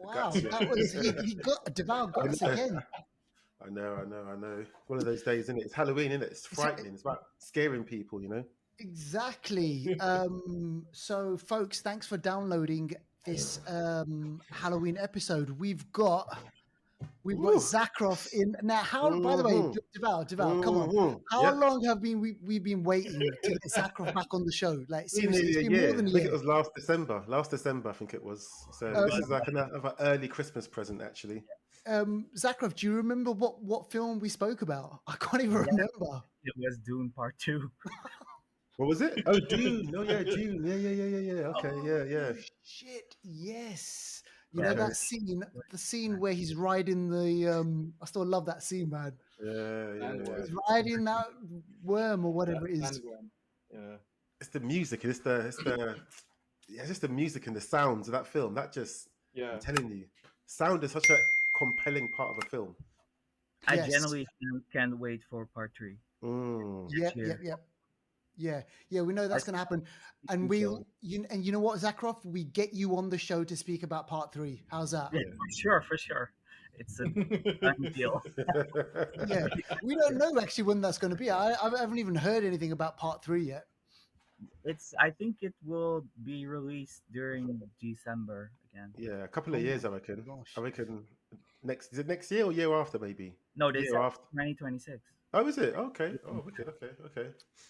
Wow, Got you. that was he got Deval got us again. I know. One of those days, isn't it? It's Halloween, isn't it? It's frightening. It's about scaring people, you know? Exactly. So, folks, thanks for downloading this Halloween episode. We've got Woo. Zachrov in now. How? By the way, Mhm. Deval, come on. Mhm. How Yep. long have we been waiting to get Zachrov back on the show? Like Been seriously, it's nearly a been more year. than a I think year. it was last December. Last December, I think it was. So this is like another early Christmas present, actually. Zachrov, do you remember what film we spoke about? I can't even remember. It was Dune Part 2. What was it? Oh, Dune. Oh, yeah, Dune. Yeah. Okay, yeah. Oh, shit, yes. You Yeah, know there that scene, the scene where he's riding the I still love that scene, man. Yeah. He's riding that worm or whatever it is. Sandworm. Yeah. It's the music. It's just the music and the sounds of that film. That just, I'm telling you, sound is such a compelling part of a film. I Yes. genuinely can't wait for Part 3. Yep. Yeah, we know that's going to happen. And you know what, Zachrov? We get you on the show to speak about Part 3. How's that? Yeah, for sure. It's a done deal. Yeah, we don't know actually when that's going to be. I haven't even heard anything about Part 3 yet. I think it will be released during December again. Yeah, a couple of years, I reckon. Gosh. I reckon is it next year or year after, maybe? No, this year after. 2026. Oh, is it? Okay. Oh, wicked. Okay.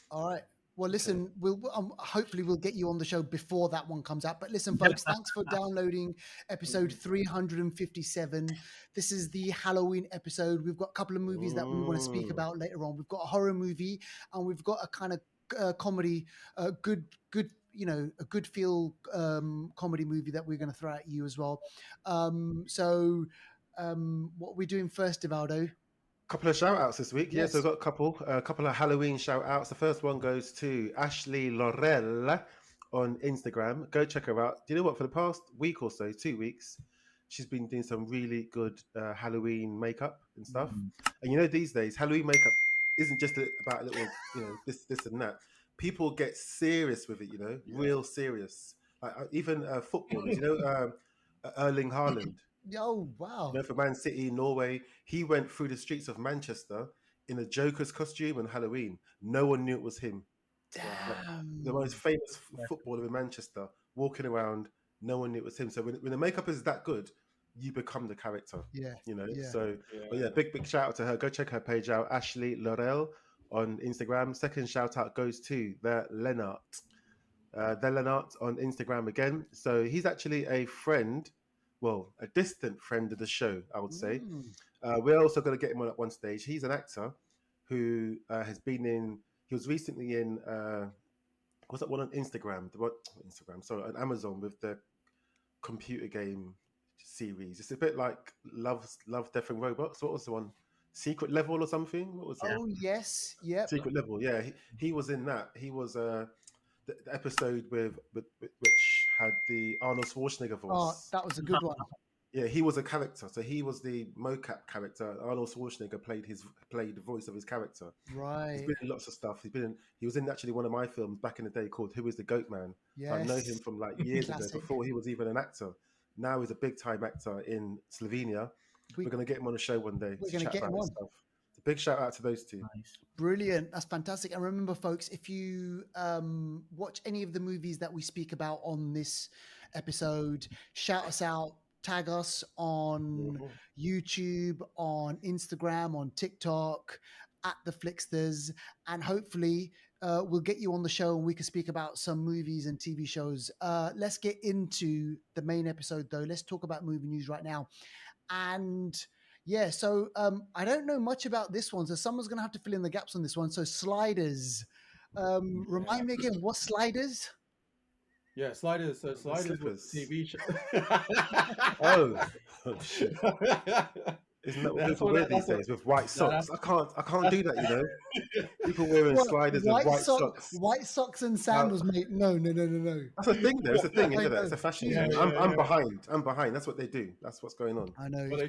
All right. Well, listen, we'll hopefully we'll get you on the show before that one comes out. But listen, folks, thanks for downloading episode 357. This is the Halloween episode. We've got a couple of movies that we want to speak about later on. We've got a horror movie and we've got a kind of comedy, a good feel comedy movie that we're going to throw at you as well. So what are we doing first, Divaldo? Couple of shout outs this week. Yes. So we've got a couple of Halloween shout outs. The first one goes to Ashley Laurel on Instagram. Go check her out. Do you know what? For the past week or so, 2 weeks, she's been doing some really good Halloween makeup and stuff. And you know, these days, Halloween makeup isn't just about a little, this and that. People get serious with it, real serious. Like even footballers, Erling Haaland. Oh, wow. For Man City, Norway, he went through the streets of Manchester in a Joker's costume on Halloween. No one knew it was him. Damn. Like, the most famous footballer in Manchester, walking around, no one knew it was him. So when the makeup is that good, you become the character. Yeah. So, big shout out to her. Go check her page out, Ashley Laurel on Instagram. Second shout out goes to the Lennart. The Lennart on Instagram again. So he's actually a friend. Well, a distant friend of the show, I would say. We're also going to get him on at one stage. He's an actor who has been in. He was recently in. What's that one on Instagram? On Amazon with the computer game series. It's a bit like Love, Death and Robots. What was the one? Secret Level or something? What was that? Oh yes, yeah. Secret Level. Yeah, he was in that. He was the episode with which had the Arnold Schwarzenegger voice. Oh, that was a good one. Yeah, he was a character. So he was the mocap character. Arnold Schwarzenegger played the voice of his character. Right. He's been in lots of stuff. He was in actually one of my films back in the day called Who is the Goat Man? Yes. So I know him from like years ago before he was even an actor. Now he's a big time actor in Slovenia. We're going to get him on the show one day. We're going to get him on. Stuff. It's a big shout out to those two. Nice. Brilliant. That's fantastic. And remember, folks, if you watch any of the movies that we speak about on this episode, shout us out, tag us on YouTube, on Instagram, on TikTok, at the Flixters, and hopefully we'll get you on the show and we can speak about some movies and TV shows. Let's get into the main episode, though. Let's talk about movie news right now. And yeah, so I don't know much about this one, so someone's going to have to fill in the gaps on this one. So Sliders. Remind me again, what Sliders? Yeah, Sliders. So Sliders was a TV show. oh shit! Isn't that what people wear these days with white socks? I can't do that. People wearing sliders with white socks. White socks and sandals, mate. No. That's a thing, though. It's a thing, isn't it? It's a fashion. I'm behind. That's what they do. That's what's going on. I know. Well, they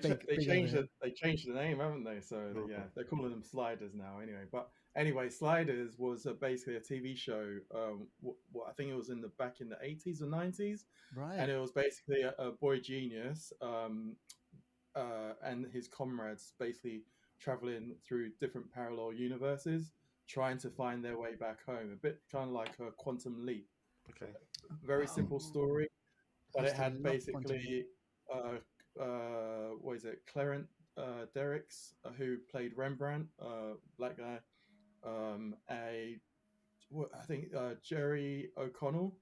changed the name, haven't they? So they're calling them Sliders now. Anyway, but Anyway, Sliders was basically a TV show. I think it was back in the 80s or 90s, Right. and it was basically a boy genius and his comrades basically traveling through different parallel universes, trying to find their way back home. A bit kind of like a Quantum Leap. Okay. Very simple story, but I it used to had love Quantum basically what is it, Clarence Derricks, who played Rembrandt, black guy. I think Jerry O'Connell,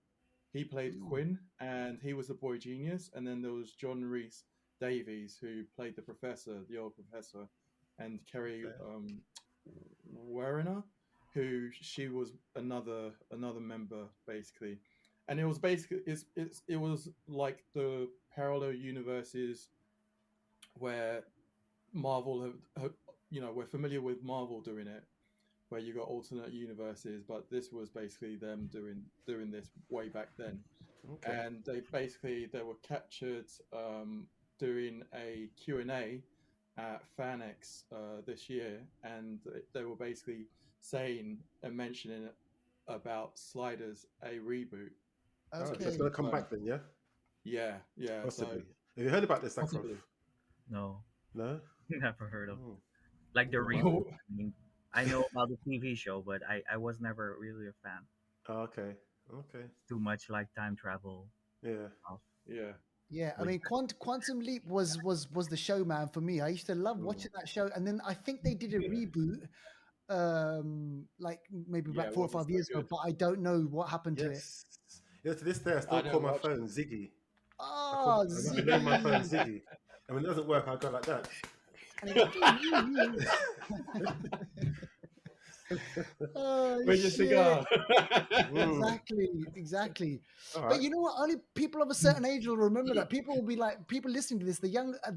he played Ooh. Quinn, and he was the boy genius. And then there was John Rhys Davies, who played the professor, the old professor, and Kerry Werner, who she was another member basically. And it was basically it was like the parallel universes where Marvel have we're familiar with Marvel doing it, where you got alternate universes, but this was basically them doing this way back then. Okay. And they were captured doing a Q&A at FanX this year, and they were basically saying and mentioning about Sliders, a reboot. Oh, so Okay. it's gonna come back then, yeah? Yeah. Possibly. So Have you heard about this, Zachrov? possibly. No, No? never heard of. Oh. Like the Wow. reboot. I mean, I know about the TV show, but I was never really a fan. Oh, okay. Too much like time travel. Yeah. Yeah. Yeah, I mean, Quantum Leap was the show, man, for me. I used to love watching that show, and then I think they did a reboot, like maybe Yeah, about it 4 or wasn't 5 so years ago, good. but I don't know what happened to it. Yes. Yeah, to this day, I I still don't call my watch phone Ziggy. Oh, I name my phone Ziggy. Ziggy. And when it doesn't work, I go like that. Oh, Where's your shit. cigar? Exactly. All But right. you know what? Only people of a certain age will remember that. People will be like, people listening to this, the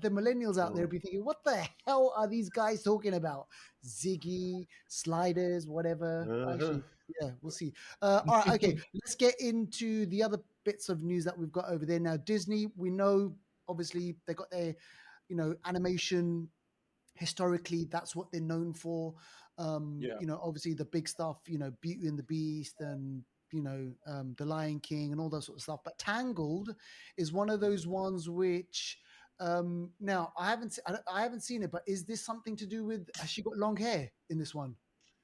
millennials out there will be thinking, what the hell are these guys talking about? Ziggy, Sliders, whatever. Actually, yeah, we'll see. All right, okay. Let's get into the other bits of news that we've got over there. Now, Disney, we know, obviously, they got their, animation. Historically, that's what they're known for. Yeah. Obviously the big stuff, Beauty and the Beast and The Lion King and all that sort of stuff. But Tangled is one of those ones which now I haven't seen it, but is this something to do with, has she got long hair in this one?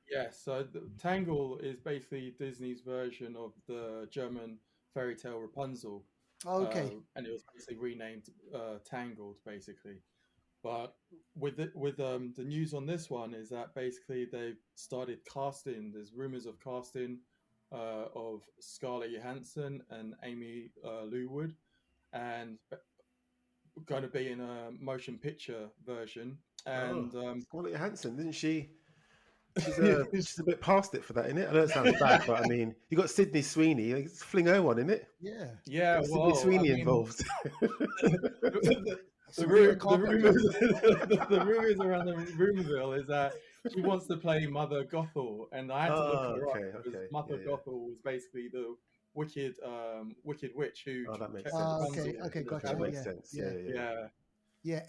Yeah, so Tangle is basically Disney's version of the German fairy tale Rapunzel. Okay. And it was basically renamed Tangled, basically. But with the news on this one is that basically they've started casting. There's rumors of casting of Scarlett Johansson and Amy Lou Wood, and going to be in a motion picture version. And Scarlett Johansson, didn't she? She's a bit past it for that, innit? I know it sounds bad, but I mean, you got Sydney Sweeney. Like, it's fling her one, innit? Yeah. Sydney Sweeney involved. The rumors around the rumorville is that she wants to play Mother Gothel, and I had to look her up because Mother Gothel was basically the wicked witch who. That makes sense. Okay, gotcha. That makes sense. Yeah.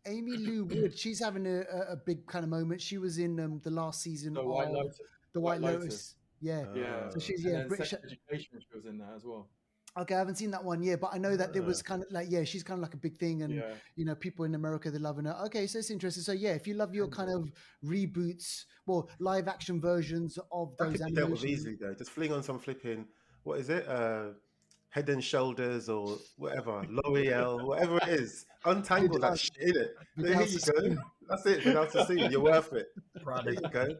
Amy Lou Wood, she's having a big kind of moment. She was in the last season of The White Lotus. Yeah. So she's British Education. She was in that as well. Okay, I haven't seen that one yet, but I know that there was kind of like, she's kind of like a big thing, and people in America, they're loving her. Okay, so it's interesting. So if you love your kind of reboots, well, live action versions of those animations, dealt with easily though. Just fling on some flipping, what is it? Head and Shoulders or whatever, L'Oreal, whatever it is. Untangle that shit, innit? There you go. That's it. Without the scene, you're worth it. There you go.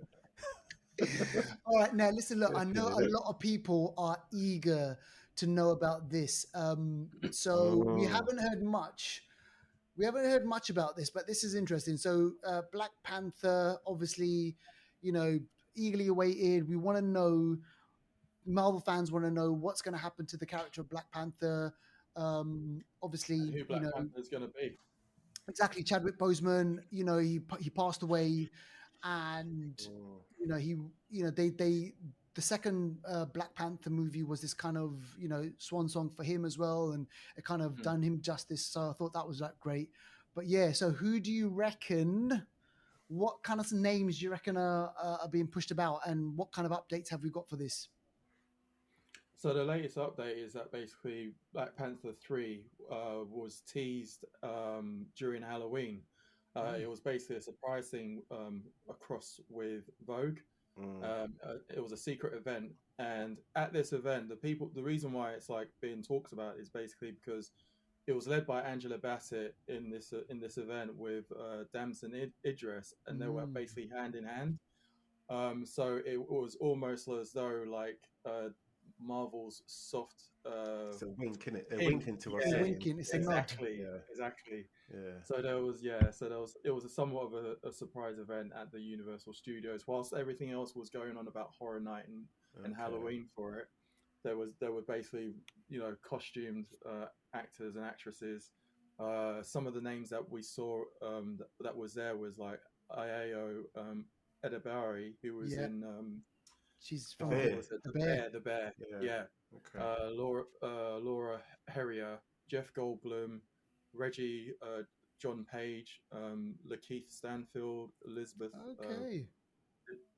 All right, now listen. Look, I know a lot of people are eager to know about this. So we haven't heard much. We haven't heard much about this, but this is interesting. So Black Panther, obviously, eagerly awaited. We want to know. Marvel fans want to know what's going to happen to the character of Black Panther. Obviously, who Black Panther is going to be. Exactly, Chadwick Boseman. He passed away, and the second Black Panther movie was this kind of swan song for him as well, and it kind of done him justice. So I thought that was great. But so who do you reckon what kind of names do you reckon are being pushed about, and what kind of updates have we got for this? So the latest update is that basically Black Panther 3 was teased during Halloween. It was basically a surprise thing across with Vogue. It was a secret event, and at this event, the reason why it's like being talked about is basically because it was led by Angela Bassett in this event with Damson Idris, and they were basically hand in hand. So it was almost as though like Marvel's soft. It's a wink, innit? They're Hint. winking to us. Yeah, It's a saying, winking. It's a nod. exactly, Yeah. exactly. Yeah. So it was a somewhat of a surprise event at the Universal Studios. Whilst everything else was going on about Horror Night and Okay. Halloween for it, there were basically costumed actors and actresses. Some of the names that we saw that was there was like Io Edebari, who was Yeah. in She's from Bear. what was it? The Bear. The Bear. Yeah. Yeah. Okay. Laura Herrier, Jeff Goldblum, Reggie John Page, Lakeith Stanfield, Elizabeth Okay.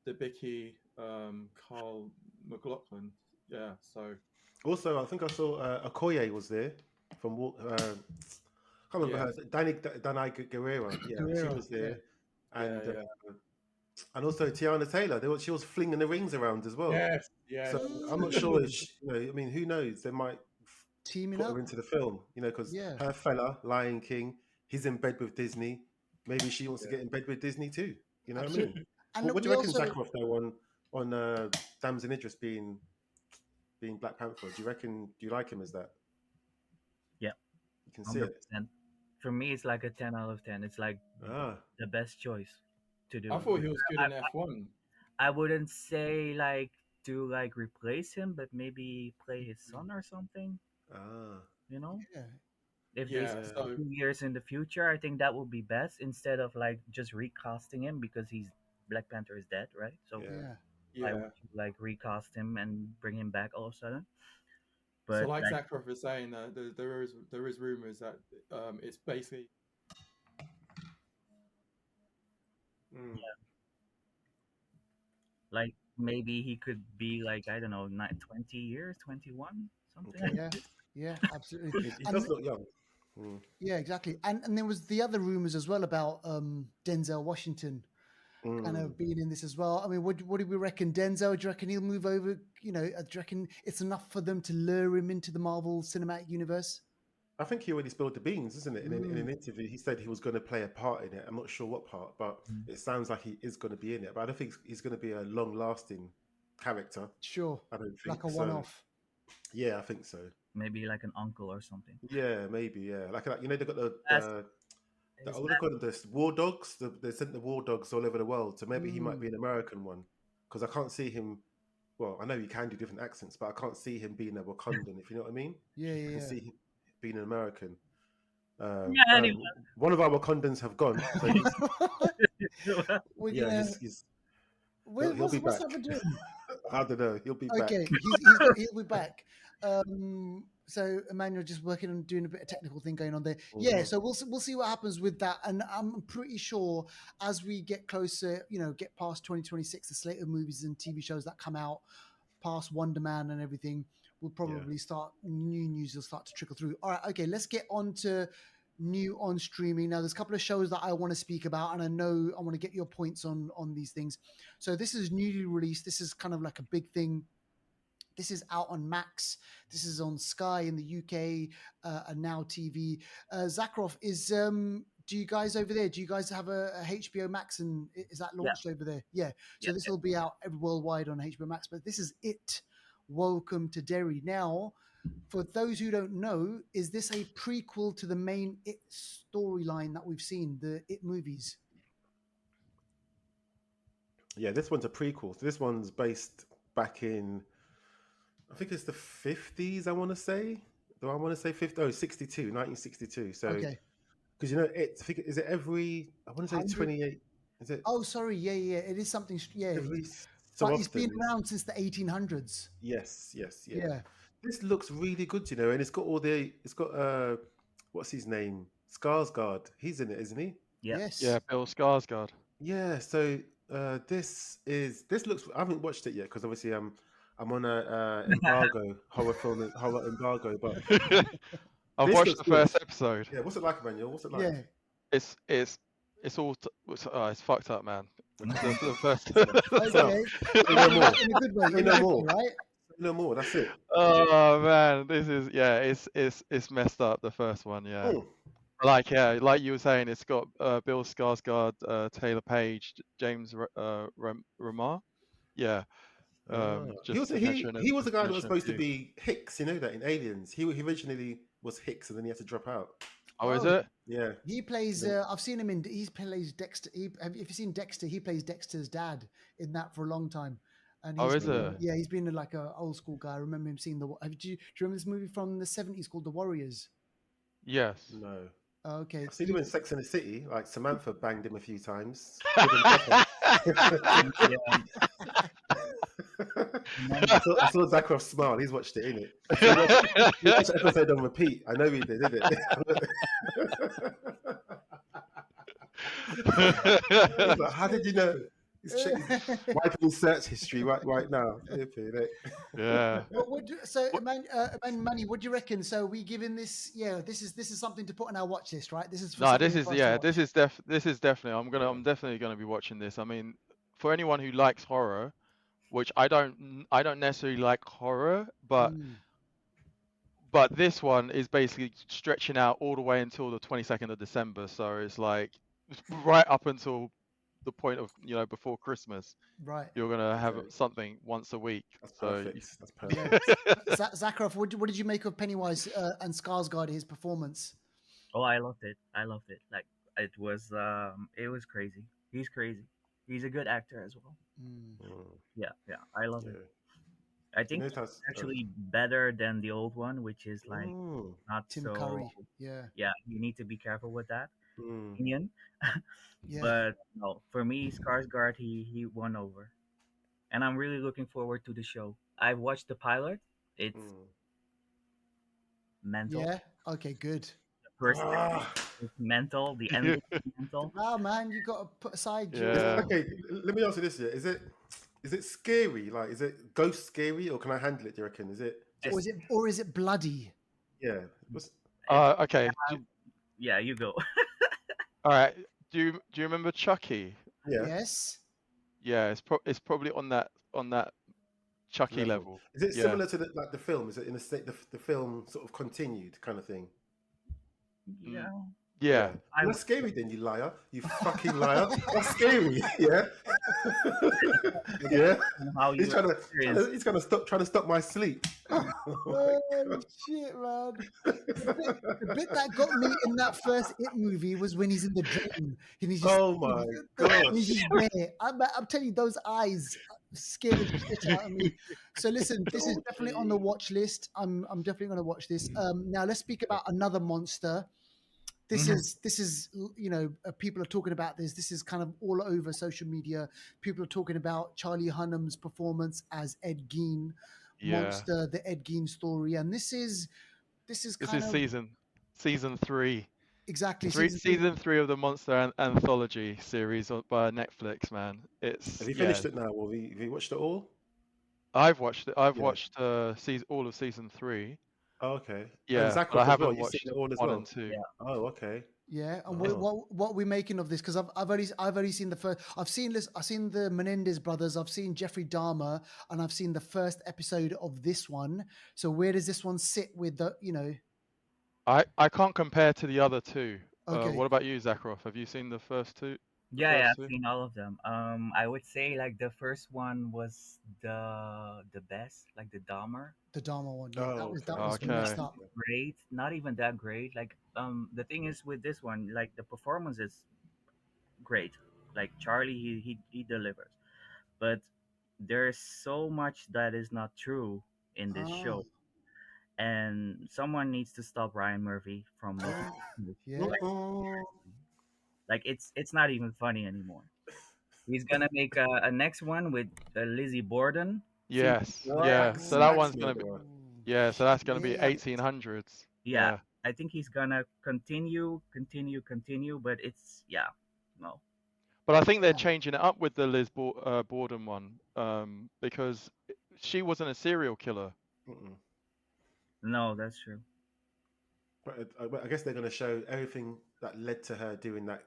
Debicki, Carl McLaughlin. Yeah, so Also, I think I saw Okoye was there from can't remember her. Danai Guerrero. Yeah, she Guerrero, was there, yeah, and yeah. and also Tiana Taylor. She was flinging the rings around as well. Yes, yes. So I'm not sure if I mean, who knows? They might teaming put up. her into the film, because Yeah. her fella, Lion King, he's in bed with Disney. Maybe she wants to get in bed with Disney too. You know what I mean? And What do we you reckon, also- Zachrov, though, on Damson Idris being Black Panther? Do you like him as that? Yeah. You can see it. 100%. For me, it's like a 10 out of 10. It's like the best choice to do. I thought he was good in F1. I wouldn't say like to like replace him, but maybe play his son or something. You know, Yeah. if Yeah, this is so- 2 years in the future, I think that would be best instead of like just recasting him because Black Panther is dead, right? So Yeah. why Yeah. would you like recast him and bring him back all of a sudden? But So like Zachrov was saying, there is rumors that it's basically like maybe he could be like, I don't know, 20 years, 21, something. Okay. Like Yeah, absolutely. He does look young. Yeah, exactly. And there was the other rumors as well about Denzel Washington kind of being in this as well. I mean, what do we reckon? Denzel, do you reckon he'll move over? Do you reckon it's enough for them to lure him into the Marvel Cinematic Universe? I think he already spilled the beans, isn't it? In an interview, he said he was going to play a part in it. I'm not sure what part, but it sounds like he is going to be in it. But I don't think he's going to be a long-lasting character. Sure. I don't think Like a so. one-off. Yeah, I think so. maybe like an uncle or something. Yeah, maybe. Yeah, like they've got the what do they call them? The war dogs. They sent the war dogs all over the world. So maybe he might be an American one, because I can't see him. Well, I know he can do different accents, but I can't see him being a Wakandan. If you know what I mean? Yeah, I can see him being an American. Anyway. One of our Wakandans have gone. So he'll be what's back. happened to him? I don't know. He'll be back. Okay, he'll be back. So Emmanuel just working on doing a bit of technical thing going on there. Yeah, so we'll see what happens with that, and I'm pretty sure as we get closer, get past 2026, the slate of movies and TV shows that come out, past Wonder Man and everything, will probably start. New news will start to trickle through. All right, okay, let's get on to new on streaming. Now, there's a couple of shows that I want to speak about, and I know I want to get your points on these things. So this is newly released. This is kind of like a big thing. This is out on Max. This is on Sky in the UK and Now TV. Zachrov, do you guys over there? Do you guys have a HBO Max, and is that launched over there? Yeah. So this will be out worldwide on HBO Max. But this is It. Welcome to Derry. Now, for those who don't know, is this a prequel to the main It storyline that we've seen, the It movies? Yeah, this one's a prequel. So this one's based back in, I think it's the 50s, I want to say. Do I want to say 50? Oh, 1962. So, because I think, is it every, I want to say 28, is it? Oh, sorry. Yeah. It is something, So but it's been around since the 1800s. Yes. Yeah. This looks really good, and it's got what's his name? Skarsgård. He's in it, isn't he? Yeah. Yes. Yeah, Bill Skarsgård. Yeah, so this looks. I haven't watched it yet because obviously I'm on a embargo, horror embargo. But I've this watched looks the good. first episode. Yeah, what's it like, Emmanuel? What's it like? Yeah. It's all it's fucked up, man. The first. Okay. Say no more. In a good way. Say In a no good more. way, right? Say no more. That's it. Oh man, this is it's messed up. The first one, yeah. Oh, Like you were saying, it's got Bill Skarsgård, Taylor Page, James Remar. Yeah. he was Just to mention he was the guy that was mention a supposed to few. be Hicks. You know that in Aliens. He originally was Hicks, and then he had to drop out. Oh, is Oh. it? Yeah. He plays. I've seen him in. He plays Dexter. Have you seen Dexter? He plays Dexter's dad in that for a long time. And Oh, he's is it? Yeah, he's been like a old school guy. I remember him seeing the. Do you remember this movie from the 70s called The Warriors? Yes. No. Oh, okay. I've seen him in Sex and the City. Like Samantha banged him a few times. Give him pepper. I saw Zachrov smile. He's watched it, innit? He watched the episode on repeat. I know he did, didn't it? He's like, how did you know? He's wiping his search history right now. Yeah. So, Manny, what do you reckon? So, we giving this? Yeah, this is something to put on our watch list, right? This is for No, something this is for us to watch. this is definitely. I'm definitely gonna be watching this. I mean, for anyone who likes horror, which I don't necessarily like horror, but this one is basically stretching out all the way until the 22nd of December. So it's like right up until the point of before Christmas. Right. You're gonna have something once a week. That's so perfect. That's perfect. Zachrov, what did you make of Pennywise and Skarsgård, his performance? Oh, I loved it. Like it was crazy. He's crazy. He's a good actor as well. Yeah, I love it. I think it's actually better than the old one, which is like not Tim so. Curry. Yeah. Yeah, you need to be careful with that. Opinion. Yeah. But no, for me, Skarsgård, he won over, and I'm really looking forward to the show. I've watched the pilot. It's mental. Yeah. Okay. Good. The first is mental. The ending is mental. Oh man, you got to put aside. Yeah. Okay, let me answer this. Is it scary? Like, is it ghost scary, or can I handle it? Do you reckon? Is it? Or is it bloody? Yeah. Okay. Yeah, you go. All right. Do you remember Chucky? Yeah. Yes. Yeah, it's probably on that Chucky level. Is it similar to the film? Is it in the state the film sort of continued kind of thing? Yeah. Yeah. That's scary then, you liar. You fucking liar. That's scary. Yeah. Yeah. He's trying to stop my sleep. Oh shit, man. The bit that got me in that first It movie was when he's in the drain. And he's just, oh my god. He's just there. I'm telling you, those eyes scared the shit out of me. So listen, this is definitely on the watch list. I'm definitely going to watch this. Now let's speak about another monster. This is people are talking about this. This is kind of all over social media. People are talking about Charlie Hunnam's performance as Ed Gein, Monster, the Ed Gein story, and this is season 3. Exactly. Season 3 of the Monster anthology series by Netflix. Man, have you finished it now? Or have you watched it all? I've watched it. I've watched all of season 3. Oh, okay. Yeah, but I haven't watched it all as 1 well. and 2. Yeah. Oh, okay. Yeah, and what are we making of this? Because I've only seen the first. I've seen the Menendez brothers. I've seen Jeffrey Dahmer, and I've seen the first episode of this one. So where does this one sit with the? I can't compare to the other two. Okay. What about you, Zachrov? Have you seen the first two? Yeah, I've seen all of them. I would say like the first one was the best, like the Dahmer. The Dahmer one. Yeah, that was messed up. Great, not even that great. Like the thing is with this one, like the performance is great. Like Charlie, he delivers, but there's so much that is not true in this show, and someone needs to stop Ryan Murphy from making Yeah. like it's not even funny anymore. He's gonna make a next one with Lizzie Borden. Yes. Yeah. So that one's gonna be. Yeah. So that's gonna be 1800s. Yeah. I think he's gonna continue, but it's no. But I think they're Yeah. changing it up with the Borden one, because she wasn't a serial killer. Mm-mm. No, that's true. But I guess they're going to show everything that led to her doing that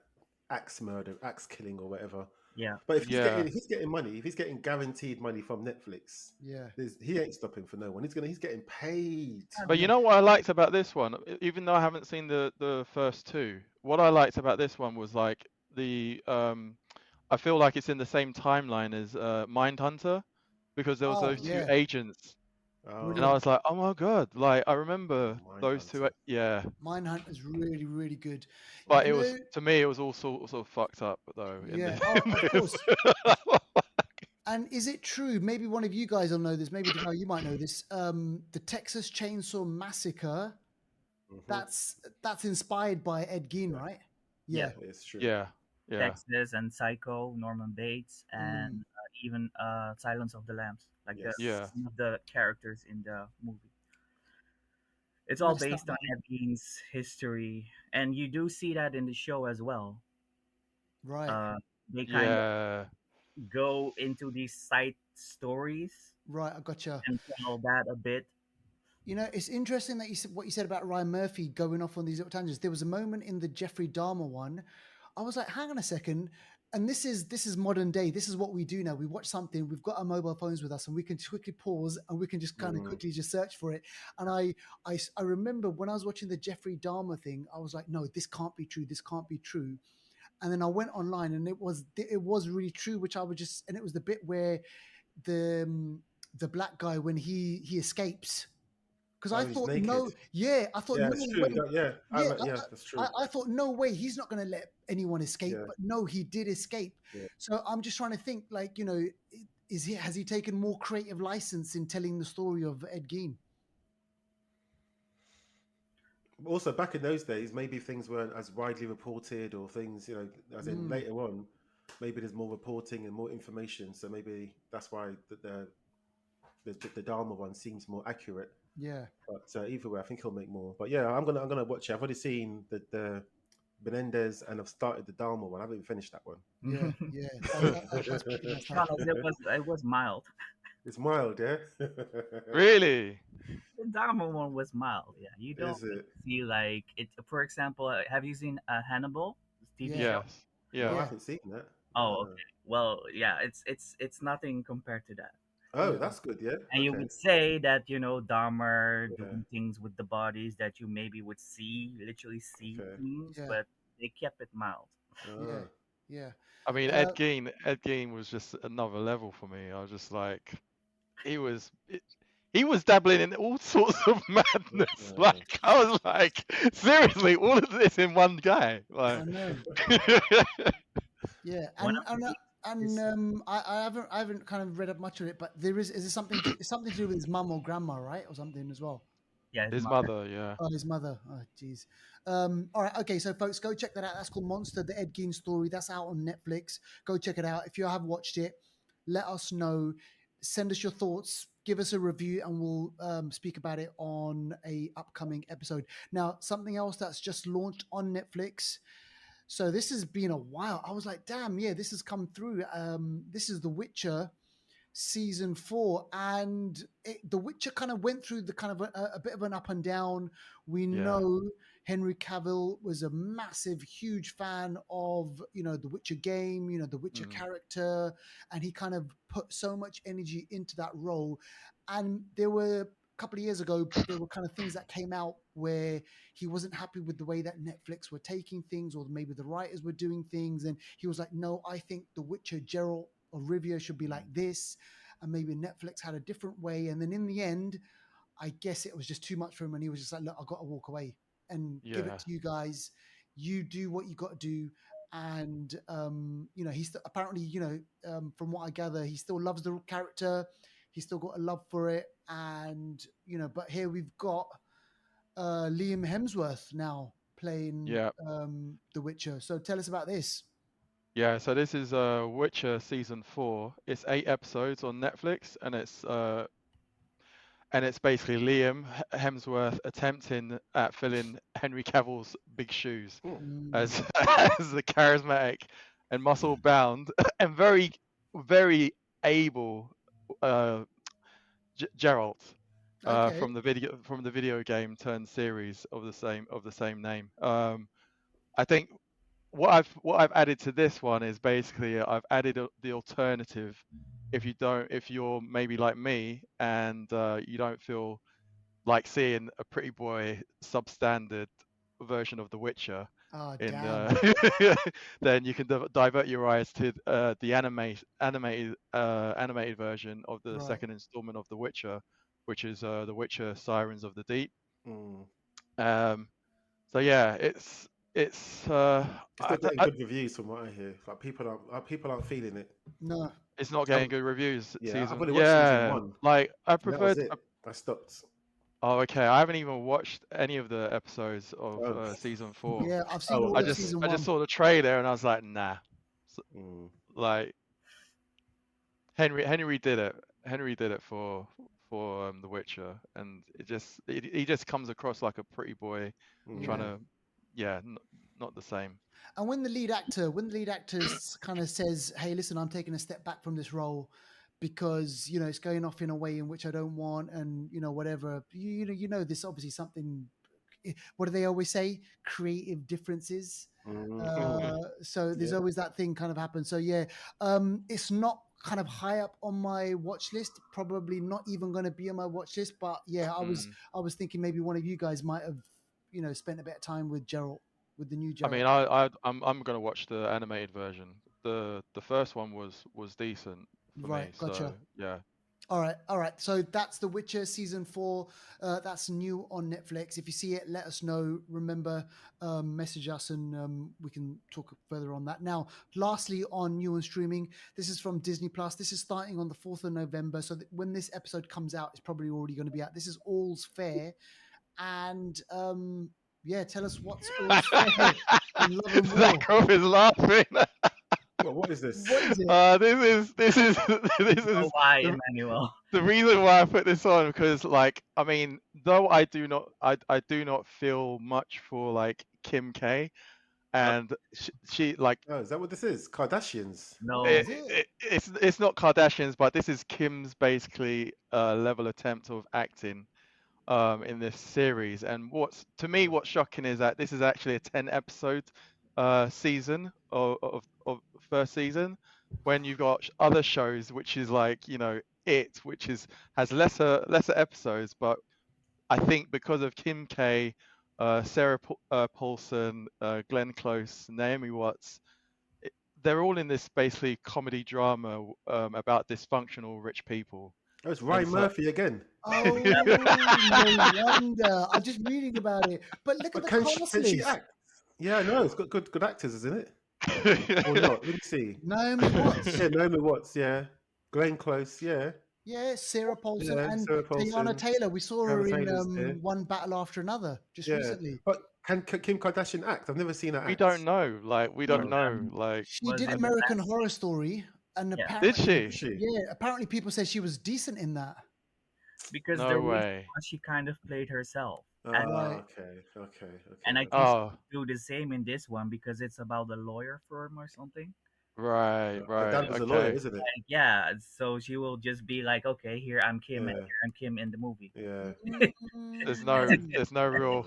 axe murder, axe killing, or whatever. Yeah. But if Yeah. he's getting money, if he's getting guaranteed money from Netflix, Yeah. he ain't stopping for no one. He's getting paid. But you know what I liked about this one, even though I haven't seen the first two, what I liked about this one was like I feel like it's in the same timeline as Mindhunter, because there was Oh, those two yeah. agents, and I Brilliant. was like, oh my god, like I remember those two, Mindhunter. yeah. Mindhunt is really, really good. But You it was know- to me, it was all sort of fucked up though. Yeah. In Oh, of this. course. And is it true? Maybe one of you guys will know this. Maybe Deval, you might know this. The Texas Chainsaw Massacre. Mhm. That's inspired by Ed Gein, right? Yeah. It's true. Yeah, yeah, Texas and Psycho, Norman Bates, and even Silence of the Lambs, like Yes. Yeah. some of the characters in the movie. It's all Messed up, based on man. Ed Gein's history, and you do see that in the show as well. Right. They kind of yeah. go into these side stories Right. I gotcha. and tell that a bit. You know, it's interesting that you said what you said about Ryan Murphy going off on these little tangents. There was a moment in the Jeffrey Dahmer one. I was like, hang on a second. And this is modern day. This is what we do now. We watch something, we've got our mobile phones with us, and we can quickly pause and we can just kind of quickly just search for it. And I remember when I was watching the Jeffrey Dahmer thing, I was like, no, this can't be true. This can't be true. And then I went online and it was really true, which I would just, and it was the bit where the black guy, when he escapes. Because I he's thought, naked. I thought, Yeah, no it's true. way. That's true. I thought, no way, he's not going to let anyone escape. Yeah. But no, he did escape. Yeah. So I'm just trying to think, like, you know, has he taken more creative license in telling the story of Ed Gein? Also, back in those days, maybe things weren't as widely reported, or things, you know, as in later on, maybe there's more reporting and more information. So maybe that's why the Dharma one seems more accurate. Yeah. But either way, I think he'll make more. But yeah, I'm gonna watch it. I've already seen the Menendez, and I've started the Dharma one. I haven't even finished that one. Yeah, yeah. That's pretty messed up. Carlos, it was mild. It's mild, yeah. Really? The Dharma one was mild. Yeah, you don't Is it? see like it. For example, have you seen Hannibal? TV Yeah. show? Yes. No, Yeah. I haven't seen that. Oh, okay. Well, yeah, it's nothing compared to that. Oh, that's good. Yeah. And you Okay. would say that, you know, Dahmer Yeah. doing things with the bodies that you maybe would literally see Okay. things, Yeah. but they kept it mild. Yeah, yeah. I mean, Uh, Ed Gein was just another level for me. I was just like, he was dabbling in all sorts of madness. Yeah. Like, I was like, seriously, all of this in one guy. I Like, know. Yeah, One and of I haven't kind of read up much of it, but is there something to do with his mum or grandma, right, or something as well? Yeah, his mother, yeah. Oh, his mother. Oh, jeez. All right. Okay. So, folks, go check that out. That's called Monster, the Ed Gein story. That's out on Netflix. Go check it out. If you have watched it, let us know. Send us your thoughts. Give us a review, and we'll speak about it on a upcoming episode. Now, something else that's just launched on Netflix. So this has been a while. I was like, damn, yeah, this has come through. This is The Witcher season 4, and The Witcher kind of went through the kind of a bit of an up and down. We know Henry Cavill was a massive, huge fan of, you know, the Witcher game, you know, the Witcher character, and he kind of put so much energy into that role. And there were a couple of years ago, there were kind of things that came out where he wasn't happy with the way that Netflix were taking things, or maybe the writers were doing things, and he was like, no, I think The Witcher, Geralt of Rivia should be like this, and maybe Netflix had a different way. And then in the end, I guess it was just too much for him, and he was just like, look, I've got to walk away and give it to you guys. You do what you got to do. And you know, he's apparently, you know, from what I gather, he still loves the character. He's still got a love for it. And you know, but here we've got Liam Hemsworth now playing The Witcher. So tell us about this. Yeah, so this is Witcher season 4. It's 8 episodes on Netflix, and it's basically Liam Hemsworth attempting at filling Henry Cavill's big shoes as as the charismatic and muscle bound and very, very able Geralt Okay. from the video game turned series of the same name. I think what I've added to this one is basically I've added the alternative. If you're maybe like me and you don't feel like seeing a pretty boy substandard version of The Witcher Oh, in damn. then you can divert your eyes to the animated version of the Right. second installment of The Witcher, which is The Witcher: Sirens of the Deep. Mm. Um, so yeah, it's It's not getting good reviews from what I hear. Like people aren't feeling it. No. it's not I getting good reviews. Yeah, I've Season, only watched season yeah, one. like I And that was preferred. it. I stopped. Oh, okay. I haven't even watched any of the episodes of Oh. season 4. Yeah, I've seen Oh, all I of okay. season I one. just saw the trailer and I was like, nah. So, Mm. like Henry did it. Henry did it for The Witcher, and he just comes across like a pretty boy trying Yeah. to, yeah, not the same. And when the lead actor kind of says, "Hey, listen, I'm taking a step back from this role because it's going off in a way in which I don't want," and whatever, this obviously something. What do they always say? Creative differences. So there's Yeah. always that thing kind of happens. So yeah, it's not kind of high up on my watch list. Probably not even going to be on my watch list. But yeah, I was thinking maybe one of you guys might have spent a bit of time with Geralt, with the new I Geralt. mean, I'm gonna watch the animated version. The first one was decent for me. Right, gotcha. So yeah. All right. So that's The Witcher season 4. That's new on Netflix. If you see it, let us know. Remember, message us and we can talk further on that. Now, lastly, on new and streaming, this is from Disney Plus. This is starting on the 4th of November. So that when this episode comes out, it's probably already going to be out. This is All's Fair. And yeah, tell us what's All's Fair in Love and War. Zachrov is laughing. Well, what is this? What is it? This is Oh, why, Emmanuel? the reason why I put this on, because like I mean, though I do not feel much for like Kim K, and she like Oh, is that what this is? Kardashians. No. it's not Kardashians, but this is Kim's basically level attempt of acting in this series. And what's shocking is that this is actually a 10 episode season of first season, when you've got other shows which is like which has lesser episodes, but I think because of Kim K, Sarah Paulson, Glenn Close, Naomi Watts, they're all in this basically comedy drama about dysfunctional rich people. Oh, it's Ryan Murphy again. Oh, no wonder. I'm just reading about it. But look at the cast Can she list. act? Yeah, no, it's got good actors, isn't it? Or not? Let me see. Naomi Watts. Yeah, Naomi Watts. Yeah, Glenn Close. Yeah, Yeah, Sarah Paulson and Sarah Paulson. Teyana Taylor. We saw her Teyana in Taylor's there. One Battle After Another just Yeah. recently. But can Kim Kardashian act? I've never seen her act. We don't know. Like we don't No. know. Like She Was did it American Horror Story, and Yeah. apparently, did she? yeah, apparently people say she was decent in that. Because No the reason way. was she kind of played herself. Oh, And, Right. okay. and I think Oh, she'll do the same in this one because it's about a lawyer firm or something. right. Her dad was a lawyer, Okay. isn't it? And yeah, so she will just be like, okay, here I'm Kim, and Yeah. here I'm Kim in the movie. Yeah. There's no real.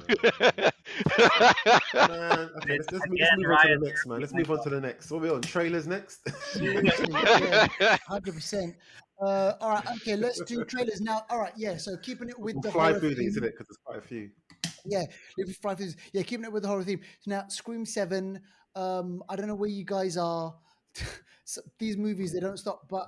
Man, okay, let's move Again, on to Ryan the next, man. Let's move on to the next. What are we on? Trailers next? Seriously, yeah, 100%. All right, okay, let's do trailers now. All right, yeah. So keeping it with We'll the fly horror through these, theme. isn't it? Because there's quite a few. Yeah, Little Fry Foods. Yeah, keeping it with the horror theme. So now, Scream 7. I don't know where you guys are. So these movies, they don't stop. But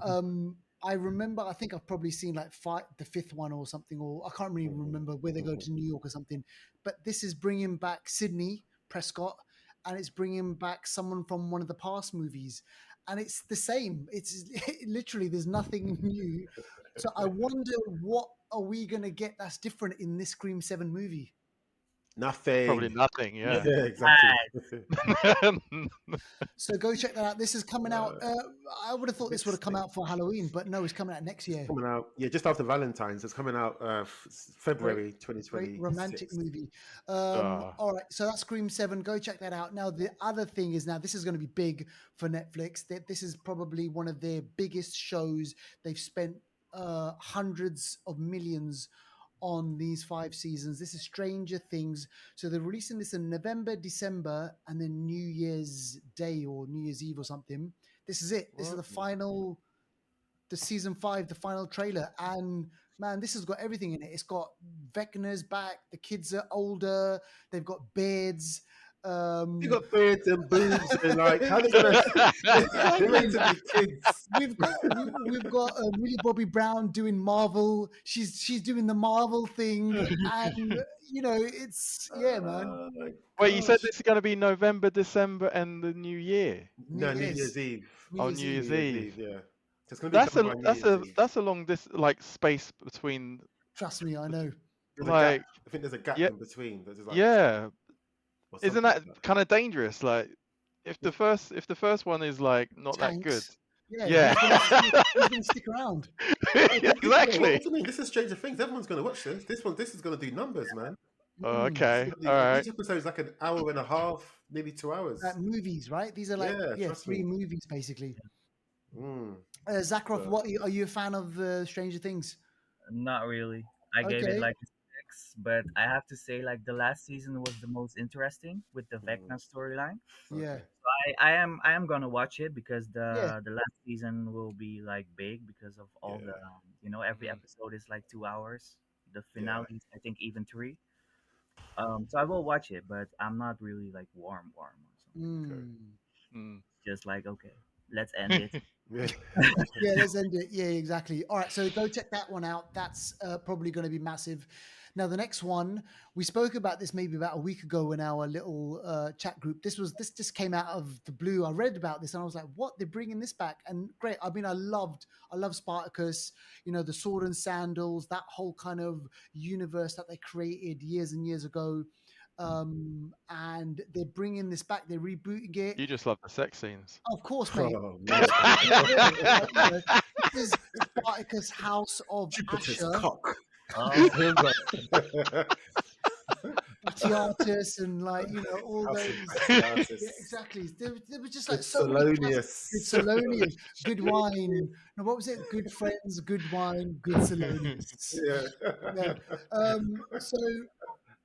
I remember, I think I've probably seen like the fifth one or something, or I can't really remember where they go to New York or something. But this is bringing back Sydney Prescott, and it's bringing back someone from one of the past movies. And it's the same. It's literally, there's nothing new. So I wonder, what are we going to get that's different in this Scream 7 movie? Nothing. Probably nothing. Yeah. Yeah, exactly. So go check that out. This is coming out. I would have thought this would have come out for Halloween, but no, it's coming out next year. Coming out, yeah, just after Valentine's. It's coming out February Great 2020. romantic movie. Ah. All right, so that's Scream 7. Go check that out. Now, the other thing is, now this is going to be big for Netflix. This is probably one of their biggest shows. They've spent hundreds of millions on these 5 seasons. This is Stranger Things. So they're releasing this in November, December, and then New Year's Day or New Year's Eve or something. This is it. This is the final, the season 5, the final trailer. And man, this has got everything in it. It's got Vecna's back. The kids are older. They've got beards. You got beards and boobs, and like, how they gonna? They're meant to be kids. We've got Millie Bobby Brown doing Marvel. She's doing the Marvel thing, and you know it's man. Wait, you said this is going to be November, December, and the New Year. No, New Year's Eve. Oh, New Year's Eve. Yeah. So it's gonna be That's a long like space between. Trust me, I know. Like, I think there's a gap in between. There's like, yeah. or Isn't that kind of dangerous? Like, if the first one is like not that good, yeah, he's gonna stick around. exactly. What do you mean? This is Stranger Things. Everyone's gonna watch this. This is gonna do numbers, man. Oh, okay, all right. Each episode is like an hour and a half, maybe 2 hours. Movies, right? These are like 3 movies basically. Zachrov, what are you a fan of Stranger Things? Not really. I gave it like a 6, but I have to say, like, the last season was the most interesting with the Vecna storyline. Yeah. So I am gonna watch it because the last season will be like big because of all the every episode is like 2 hours. The finale is, I think, even 3. So I will watch it, but I'm not really like warm or something. Just like, okay, let's end it. Let's end it. Yeah, exactly. All right, so go check that one out. That's probably going to be massive. Now, the next one, we spoke about this maybe about a week ago in our little chat group. This just came out of the blue. I read about this and I was like, what? They're bringing this back. And great. I mean, I love Spartacus, the sword and sandals, that whole kind of universe that they created years and years ago. And they're bringing this back. They're rebooting it. You just love the sex scenes. Of course, mate. This is Spartacus House of Jupiter's Asher. cock. Batiatus and all those. Yeah, exactly. There was just like Good so many Salonius. Good Salonius, good wine. No, what was it? Good friends, good wine, good Salonius. Yeah. So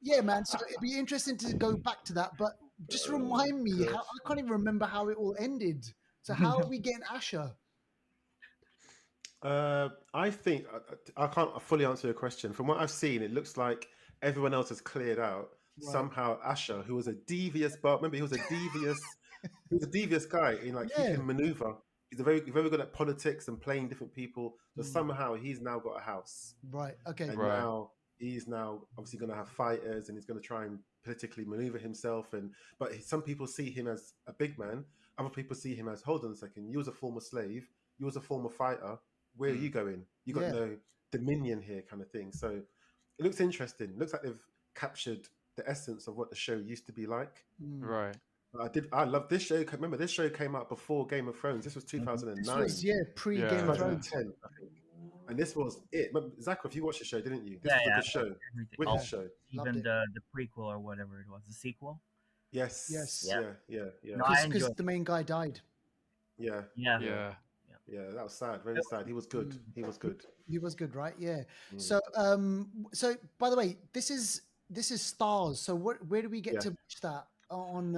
yeah, man. So it'd be interesting to go back to that, but just remind me. I can't even remember how it all ended. So how are we getting Asher? I think I can't fully answer your question. From what I've seen, it looks like everyone else has cleared out. Right. Somehow Asher, who was a devious remember he was a devious guy in he can maneuver. He's very good at politics and playing different people. So somehow he's now got a house. Right. Okay. And now he's obviously going to have fighters and he's going to try and politically maneuver himself. But some people see him as a big man. Other people see him as, hold on a second, you was a former slave. You was a former fighter. Where are you going? You got no dominion here, kind of thing. So it looks interesting. It looks like they've captured the essence of what the show used to be like. Right. I love this show. Remember, this show came out before Game of Thrones. This was 2009. This was, pre-Game of Thrones. 2010, I think. And this was it. Zachrov, you watched the show, didn't you? This was a good show. Wicked show. Even the prequel or whatever it was, the sequel. Yes. Yeah. Because the main guy died. Yeah. Yeah, that was sad. Very sad. He was good. He was good, right? Yeah. So, by the way, this is Stars. So, where do we get to watch that on?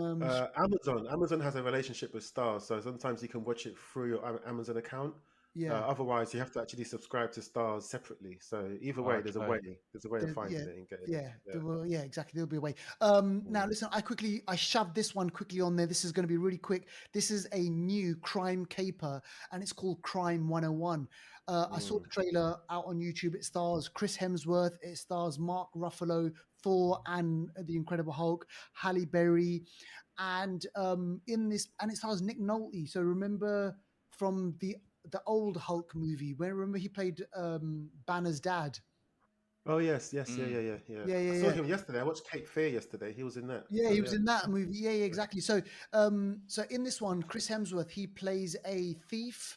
Amazon. Amazon has a relationship with Stars, so sometimes you can watch it through your Amazon account. Yeah. Otherwise, you have to actually subscribe to Stars separately. So either way, there's a way. There's a way of finding it and getting it. Yeah, exactly. There'll be a way. Now, listen, I shoved this one quickly on there. This is going to be really quick. This is a new crime caper, and it's called Crime 101. I saw the trailer out on YouTube. It stars Chris Hemsworth. It stars Mark Ruffalo, Thor, and the Incredible Hulk, Halle Berry, and it stars Nick Nolte. So remember from the old Hulk movie, remember he played Banner's dad. Oh yes, yes, yeah, Mm. yeah, yeah, yeah. Yeah, I yeah, saw yeah. him yesterday. I watched Cape Fear yesterday. He was in that. Yeah, So he was yeah. in that movie. Yeah, yeah, exactly. So, so in this one, Chris Hemsworth, he plays a thief,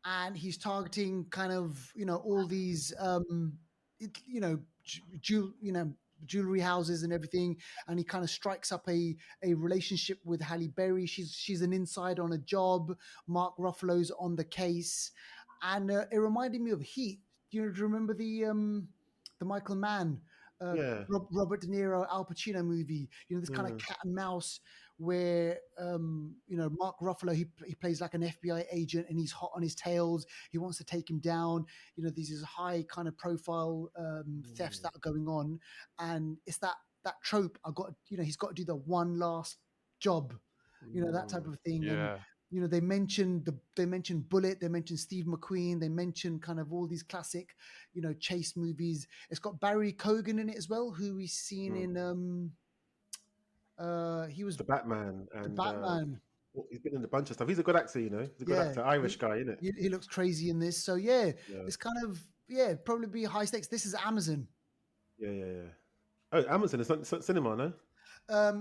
and he's targeting kind of, all these, jewelry houses and everything, and he kind of strikes up a relationship with Halle Berry. She's an inside on a job. Mark Ruffalo's on the case, and it reminded me of Heat. Do you remember the Michael Mann? Yeah. Robert De Niro, Al Pacino movie. This kind of Mm, cat and mouse where Mark Ruffalo he plays like an FBI agent and he's hot on his tails. He wants to take him down. These high kind of profile thefts that are going on, and it's that trope. I got he's got to do the one last job, that type mm. of thing. And Yeah. they mentioned Bullet, they mentioned Steve McQueen, they mentioned kind of all these classic, chase movies. It's got Barry Cogan in it as well, who we've seen Mm. in he was The Batman the and Batman. he's been in a bunch of stuff. He's a good actor, He's a good Yeah, actor, Irish guy, isn't it? he looks crazy in this. So yeah, Yeah, it's kind of probably be high stakes. This is Amazon. yeah, yeah, yeah. Oh, Amazon. It's not cinema, no.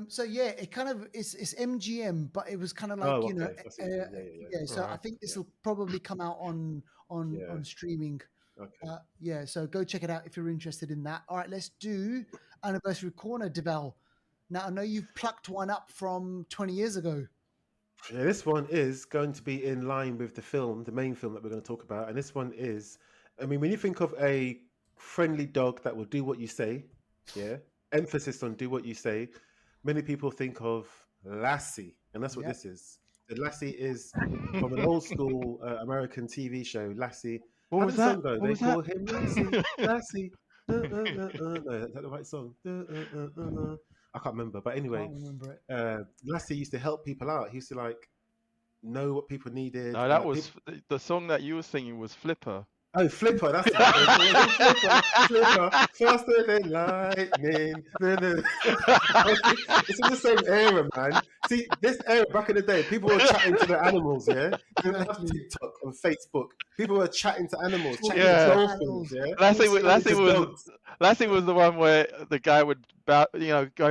So yeah, it kind of it's MGM, but it was kind of like Oh, okay. I see what you mean. Yeah, yeah, yeah. So All I right. think this Yeah, will probably come out on yeah. streaming. Okay. Yeah, so go check it out if you're interested in that. All right, let's do anniversary corner, Devel. Now I know you've plucked one up from 20 years ago. Yeah, this one is going to be in line with the film, the main film that we're going to talk about. And this one is, I mean, when you think of a friendly dog that will do what you say, yeah, emphasis on do what you say, many people think of Lassie. And that's what Yeah. this is. And Lassie is from an old school American TV show, Lassie. What How was does the that? song go? What They was that? call him Lassie, Lassie. No, is that the right song? I can't remember. But anyway, Can't remember it. Lassie used to help people out. He used to like know what people needed. No, that was the song that you were singing was Flipper. Oh, Flipper, that's it. Flipper, Flipper, faster than lightning. It's in the same era, man. See, this era back in the day, people were chatting to the animals, yeah? They didn't have TikTok and Facebook. People were chatting to animals, chatting Yeah. to dolphins, yeah? Lassie was the one where the guy would go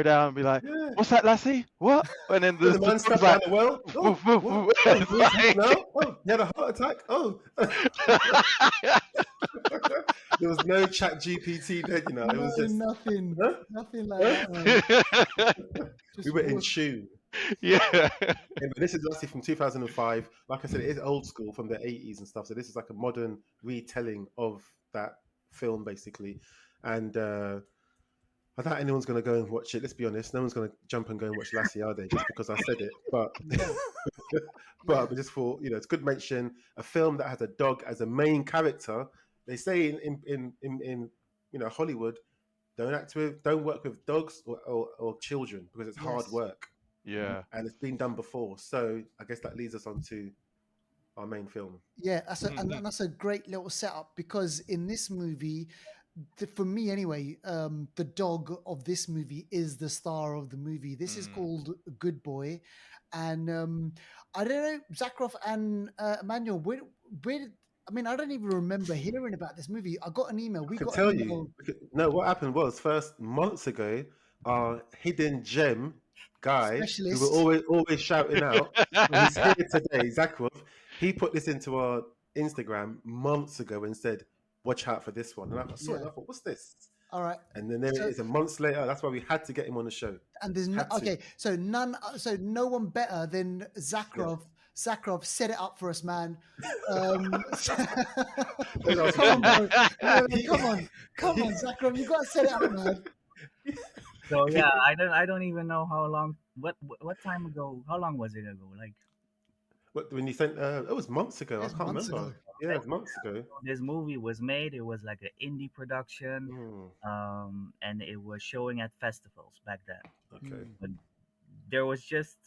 down and be like, Yeah. "What's that, Lassie? What?" And then The man stepped down the well. Oh, woof, woof, what? woof. Oh, It's he's like- now? Oh, he had a heart attack. Oh. There was no chat GPT then, It was just nothing, Huh? nothing like that. Man. we Just were in woof. tune. yeah. Yeah, but this is actually from 2005. Like I said, it is old school from the 80s and stuff. So this is like a modern retelling of that film, basically. And I doubt anyone's going to go and watch it. Let's be honest. No one's going to jump and go and watch Lassie, are they? Just because I said it. But but just for it's good mention. A film that has a dog as a main character. They say in Hollywood, don't work with dogs or children because it's hard Yes. work. Yeah. And it's been done before. So I guess that leads us on to our main film. Yeah, and that's a great little setup because in this movie, for me anyway, the dog of this movie is the star of the movie. This is called Good Boy, and I don't know, Zachrov and Emmanuel, where I mean, I don't even remember hearing about this movie. I got an email. We I can got tell an email. you. No, what happened was first months ago, our hidden gem guy Specialist. who were always shouting out, he's here today, Zachrov. He put this into our Instagram months ago and said, "Watch out for this one." And I saw it. And I thought, "What's this?" All right. And then there it is. A month later. That's why we had to get him on the show. And there's so no one better than Zachrov. Zachrov set it up for us, man. Come on, bro. Come on, Zachrov, you got to set it up, man. So yeah, I don't even know how long. What time ago? How long was it ago? Like when you sent? It was months ago. I can't months remember. ago. Yeah, it was months ago. this movie was made. It was like an indie production, and it was showing at festivals back then. Okay. But there was just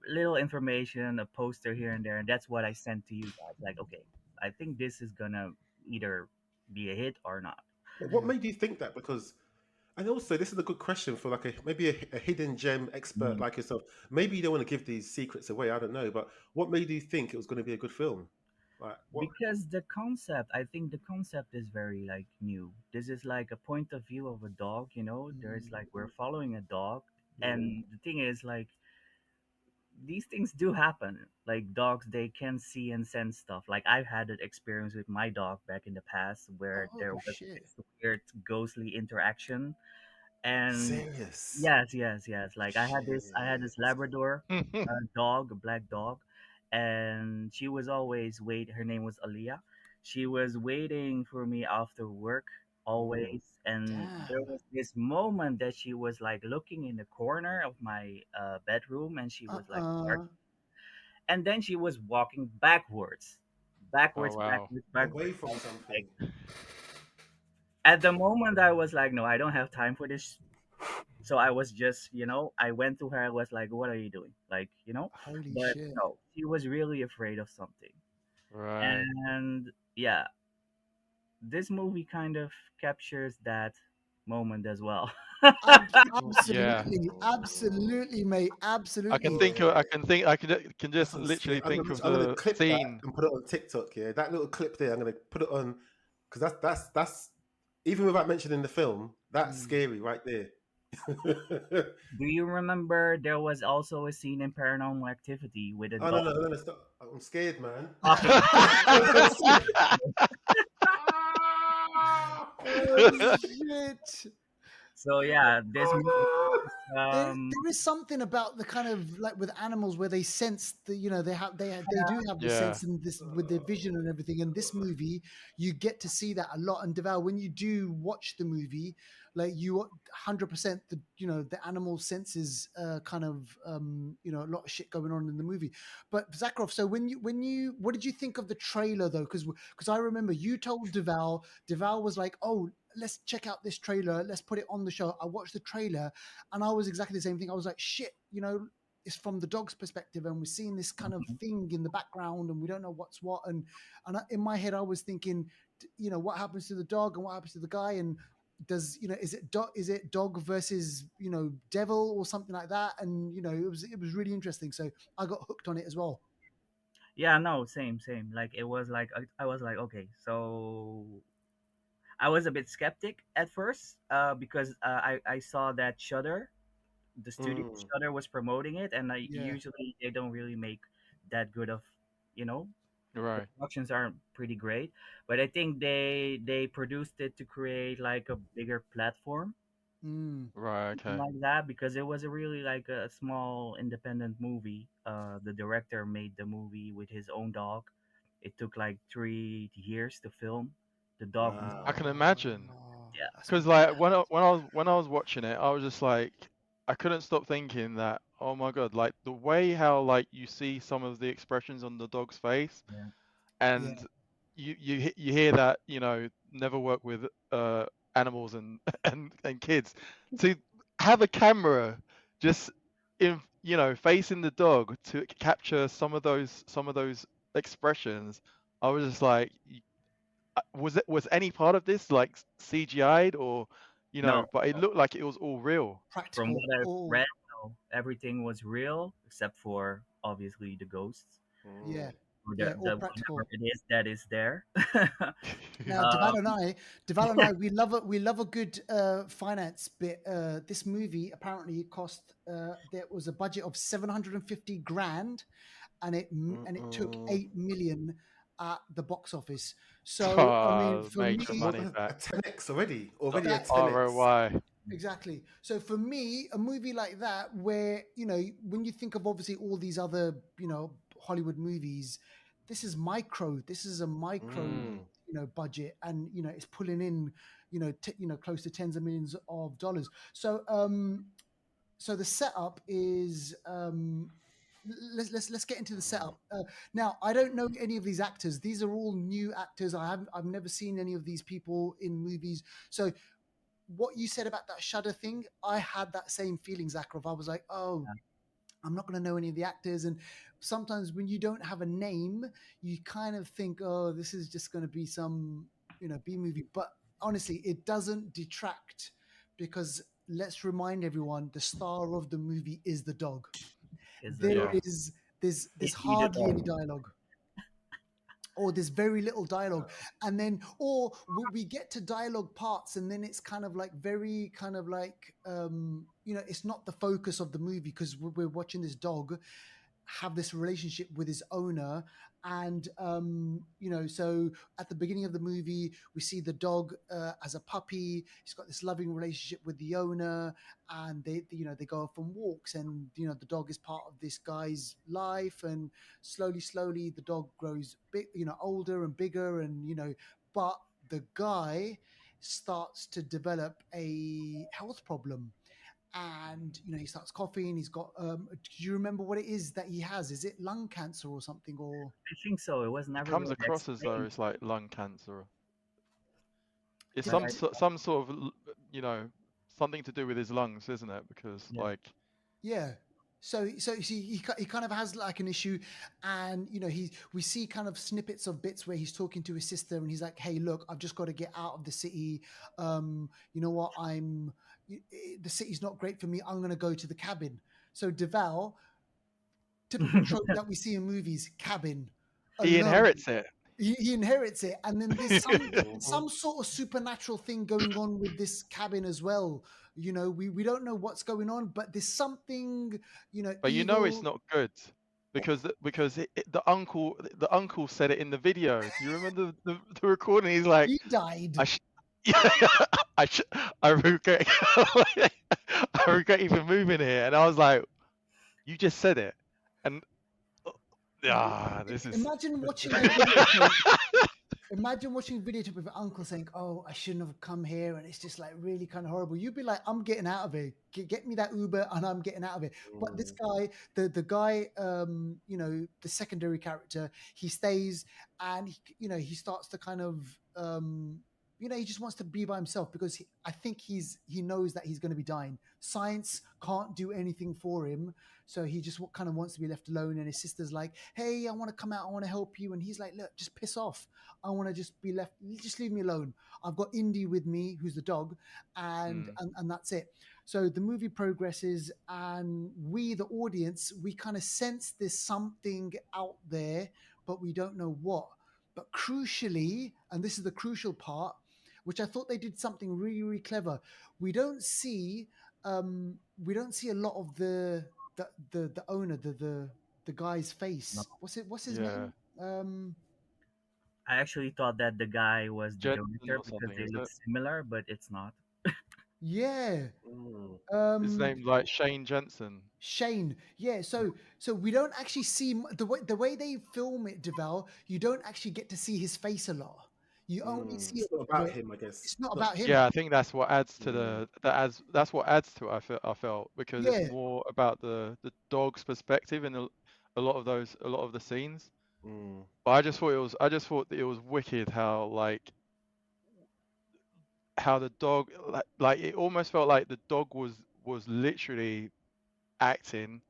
little information, a poster here and there, and that's what I sent to you guys. Like, okay, I think this is gonna either be a hit or not. But what made you think that? Because, and also, this is a good question for like maybe a hidden gem expert like yourself. Maybe you don't want to give these secrets away. I don't know, but what made you think it was going to be a good film? Like what? Because the concept, I think the concept is very like new. This is like a point of view of a dog, you know. There's like we're following a dog, and the thing is like these things do happen. Like dogs, they can see and sense stuff. Like I've had an experience with my dog back in the past where Oh there was shit! this weird ghostly interaction. And Serious yes. Like I had shit. this Labrador dog, a black dog, and she was always wait. Her name was Aliyah. She was waiting for me after work Mm. always, and there Damn. was this moment that she was like looking in the corner of my bedroom, and she was like, Uh. and then she was walking Oh wow. Away backwards. from something. Like at the moment, I was like, no, I don't have time for this. So I was just, I went to her. I was like, "What are you doing?" Like, Holy but shit! no, she was really afraid of something. Right. And yeah, this movie kind of captures that moment as well. Yeah. Absolutely, absolutely, mate. I can Absolutely. think Boy, of, I can think, I can that's just some literally scary. think of I'm gonna the clip that scene. and put it on TikTok. Yeah, that little clip there. I'm gonna put it on because that's even without mentioning the film, that's Mm. scary right there. Do you remember there was also a scene in Paranormal Activity with a Oh no, dog? no, no, no, stop. I'm scared, man. Okay, I'm scared. Oh shit! so yeah, this movie. There is something about the kind of like with animals where they sense the they do have the Yeah. sense in this with their vision and everything. In this movie, you get to see that a lot. And Deval, when you do watch the movie, like you 100% the animal senses kind of a lot of shit going on in the movie. But Zakharov, so when you what did you think of the trailer though? Because I remember you told Deval was like, oh, let's check out this trailer, let's put it on the show. I watched the trailer and I was exactly the same thing. I was like, shit, it's from the dog's perspective, and we're seeing this kind of thing in the background, and we don't know what's what. And in my head, I was thinking, what happens to the dog and what happens to the guy, and is it dog versus devil or something like that? And it was really interesting. So I got hooked on it as well. Yeah, no, same. Like it was like I was like, okay, so I was a bit skeptic at first, because I saw that Shudder, the studio Mm. Shudder was promoting it, and Yeah. usually they don't really make that good of, you know, the Right. productions aren't pretty great. But I think they produced it to create like a bigger platform, Mm. Right. something Okay. like that, because it was a really like a small independent movie. The director made the movie with his own dog. It took like 3 years to film. The dog was I Wow. can imagine. yeah. That's Because mad. like when I was watching it, I was just like, I couldn't stop thinking that, oh my god, like the way how like you see some of the expressions on the dog's face, Yeah. Yeah. and you hear that never work with animals and and kids, to have a camera just in facing the dog to capture some of those expressions. I was just like, was any part of this like CGI'd, or No, but it looked like it was all real. from Practical. what I've Oh, read, no, everything was real except for obviously the ghosts, yeah. Mm. or Yeah. All the whatever practical. it is that is there. Now, um, Deval and I, we love a good finance bit. This movie apparently cost. There was a budget of 750 grand, and it took Mm-mm. 8 million at the box office. So I mean, Oh, for make That's the me, more money than a back. 10x already. so Already a that 10x. ROI. exactly. So for me, a movie like that, where when you think of obviously all these other Hollywood movies, this is micro. This is a micro Mm. budget, and it's pulling in close to tens of millions of dollars. So so the setup is let's get into the setup. Now I don't know any of these actors. These are all new actors. I've never seen any of these people in movies. So what you said about that Shudder thing, I had that same feeling, Zachrov. I was like, oh, I'm not going to know any of the actors. And sometimes when you don't have a name, you kind of think, oh, this is just going to be some, B movie. But honestly, it doesn't detract, because let's remind everyone the star of the movie is the dog. is the There Yeah. dog. is there's Is there's he the hardly any dog? dialogue. or there's very little dialogue, and then or we get to dialogue parts and then it's kind of like very kind of like it's not the focus of the movie because we're watching this dog have this relationship with his owner, and so at the beginning of the movie we see the dog as a puppy. He's got this loving relationship with the owner, and they go off on walks, and the dog is part of this guy's life, and slowly the dog grows big, older and bigger, and but the guy starts to develop a health problem, and he starts coughing. He's got do you remember what it is that he has? Is it lung cancer or something? Or I think so. It was It never comes really across as though explained. it's like lung cancer. It's But some sort of something to do with his lungs, isn't it? Because Yeah. like yeah, so he kind of has like an issue, and we see kind of snippets of bits where he's talking to his sister, and he's like, hey, look, I've just got to get out of the city. You know what, the city's not great for me. I'm going to go to the cabin. So Deval, typical trope that we see in movies, cabin, he alone. inherits it. He inherits it, and then there's some sort of supernatural thing going on with this cabin as well. We don't know what's going on, but there's something, But evil. it's not good because the uncle said it in the video. Do you remember the recording? He's like, He died. I regret I regret even moving here, and I was like, you just said it, and this is Imagine watching a videotape. Imagine watching a videotape with your uncle saying, "Oh, I shouldn't have come here," and it's just like really kind of horrible. You'd be like, "I'm getting out of here. Get me that Uber, and I'm getting out of it." But this guy, the guy, the secondary character, he stays, and he starts to kind of, he just wants to be by himself because I think he knows that he's going to be dying. Science can't do anything for him. So he just kind of wants to be left alone. And his sister's like, hey, I want to come out. I want to help you. And he's like, look, just piss off. I want to just be left. Just leave me alone. I've got Indy with me, who's the dog. And that's it. So the movie progresses, and we, the audience, we kind of sense there's something out there, but we don't know what. But crucially, and this is the crucial part, which I thought they did something really, really clever. We don't see a lot of the owner, the guy's face. No. What's his name? I actually thought that the guy was the Jensen director or because something, they isn't look it? similar, but it's not. Yeah. His name's like Shane Jensen. Shane, yeah. So we don't actually see the way they film it, Deval. You don't actually get to see his face a lot. You only see it's it not about him, I guess. It's not about him. Yeah, I think that's what adds to that's what adds to it. I felt because Yeah. it's more about the dog's perspective in a lot of the scenes. But I just thought that it was wicked how the dog like it almost felt like the dog was literally acting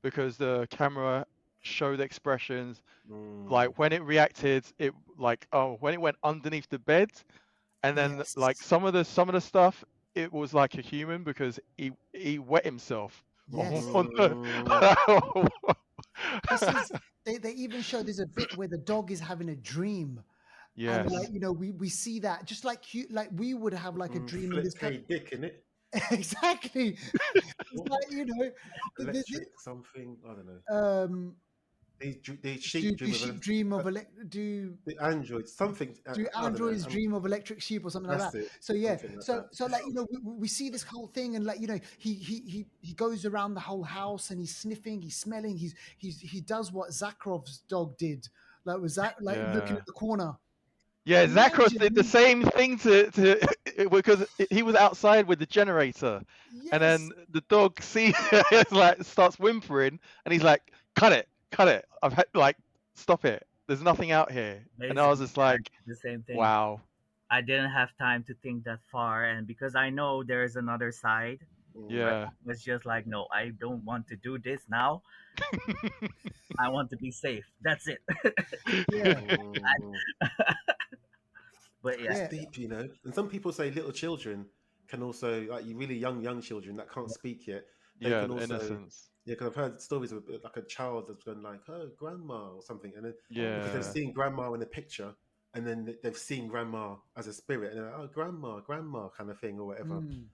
because the camera showed expressions. Like when it reacted, it when it went underneath the bed, and then Yes. like some of the stuff, it was like a human because he wet himself. Yes. They even show there's a bit where the dog is having a dream. Yes. And we see that just like we would have like a dream in this Flip dick in it. Exactly. It's like electric something. I don't know. The sheep dream of the androids something. Do androids dream of electric sheep or something like that? So yeah, so like we see this whole thing, and like he goes around the whole house and he's sniffing, he's smelling, he does what Zachrov's dog did, looking at the corner. Yeah, Zachrov did the same thing to because he was outside with the generator, and then the dog sees starts whimpering, and he's like, "Cut it! I've had stop it! There's nothing out here." Basically, and I was just like, the same thing. "Wow." I didn't have time to think that far, and because I know there is another side, yeah, it was just like, no, I don't want to do this now. I want to be safe. That's it. But yeah, it's deep, And some people say little children can also, like really young children that can't speak yet, they Yeah, can the also, innocence. yeah, because I've heard stories of like a child that's going like, "Oh, grandma" or something, and then because they've Yeah. seen grandma in a picture, and then they've seen grandma as a spirit, and they're like, "Oh, grandma, grandma," kind of thing or whatever, Mm.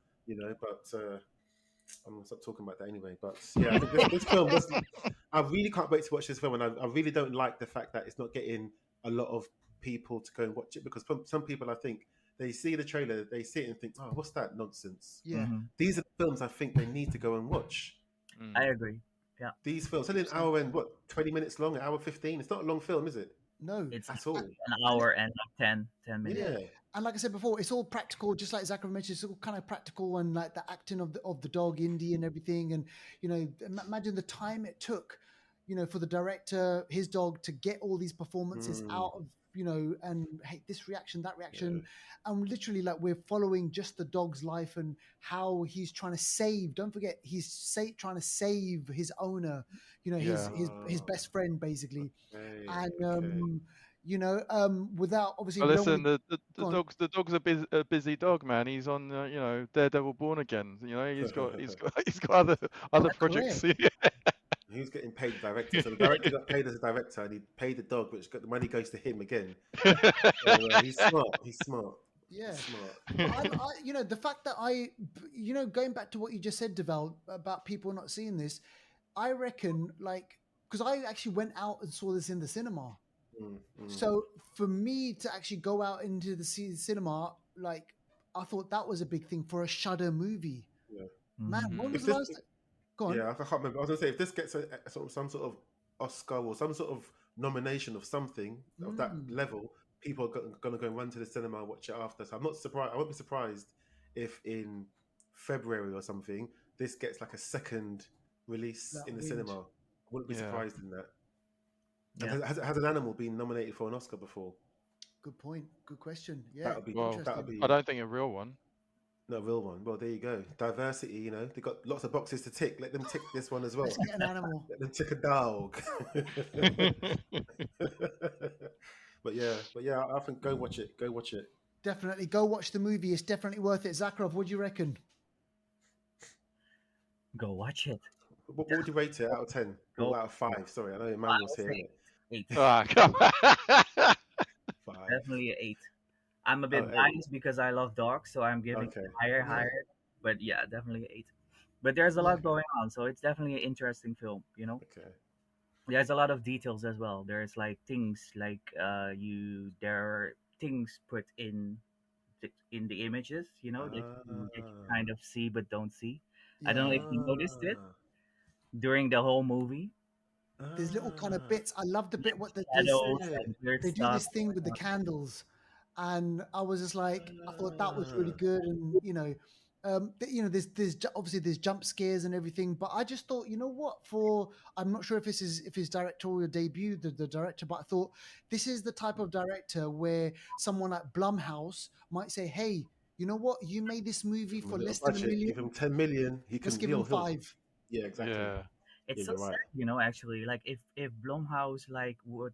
But I'm gonna stop talking about that anyway. But yeah, I think this film does. I really can't wait to watch this film, and I really don't like the fact that it's not getting a lot of people to go and watch it because some people, I think, they see the trailer, they see it and think, "Oh, what's that nonsense?" Yeah. These are the films I think they need to go and watch. I agree. Yeah, These films, only an hour and what, 20 minutes long, an hour 15. It's not a long film, is it? No. it's At all. an hour and like 10 minutes. Yeah. Yeah. And like I said before, it's all practical, just like Zachrov mentioned, it's all kind of practical and like the acting of the dog Indy and everything. And, imagine the time it took, for the director, his dog to get all these performances out of, and hey, this reaction, that reaction. And literally like we're following just the dog's life and how he's trying to save, don't forget, he's trying to save his owner, Yeah. his best friend basically. Okay, And, without obviously Well, we don't listen, want to the go on. dog's a busy dog, man. He's on, Daredevil Born Again. He's got other projects. Correct. He's getting paid the director. So the director got paid as a director, and he paid the dog, which got the money goes to him again. So, he's smart. He's smart. Yeah. He's smart. But the fact that going back to what you just said, Deval, about people not seeing this, I reckon, because I actually went out and saw this in the cinema. So for me to actually go out into the cinema, I thought that was a big thing for a Shudder movie. Yeah. Man, when was If the this, last? Go on. yeah, I can't remember. I was gonna say if this gets some sort of Oscar or some sort of nomination of something of that level, people are gonna go and run to the cinema and watch it after. So I'm not surprised. I won't be surprised if in February or something this gets like a second release That'll in the be cinema. I wouldn't be Yeah. surprised in that. Yeah. And has an animal been nominated for an Oscar before? Good point. Good question. Yeah. That would be Well, that would be I don't think a real one. no real one. Well, there you go. Diversity. They've got lots of boxes to tick. Let them tick this one as well. Let's get an animal. Let them tick a dog. but yeah, I think go watch it. Go watch it. Definitely go watch the movie. It's definitely worth it. Zachrov, what do you reckon? Go watch it. What would you rate it out of 10? Or out of 5? Sorry, I know Emmanuel's here. say 8. Ah, come on. 5. Definitely an 8. I'm a bit Oh, 8. biased because I love dogs, so I'm giving Okay. it higher. But yeah, definitely 8. But there's a lot going on, so it's definitely an interesting film. Okay. There's a lot of details as well. There's like things like there are things put in the images, that you kind of see but don't see. I don't know if you noticed it during the whole movie. There's little kind of bits. I love the bit what Shadows and weird they do stuff. this thing with the candles, and I was just like, I thought that was really good, and there's obviously there's jump scares and everything, but I just thought, I'm not sure if this is his directorial debut, the director, but I thought this is the type of director where someone like Blumhouse might say, hey, you know what, you made this movie for less than $1 million. Give him 10 million. Let's give him 5. Yeah, exactly. Yeah. It's Yeah, so you're right. sad, actually. Like if Blumhouse would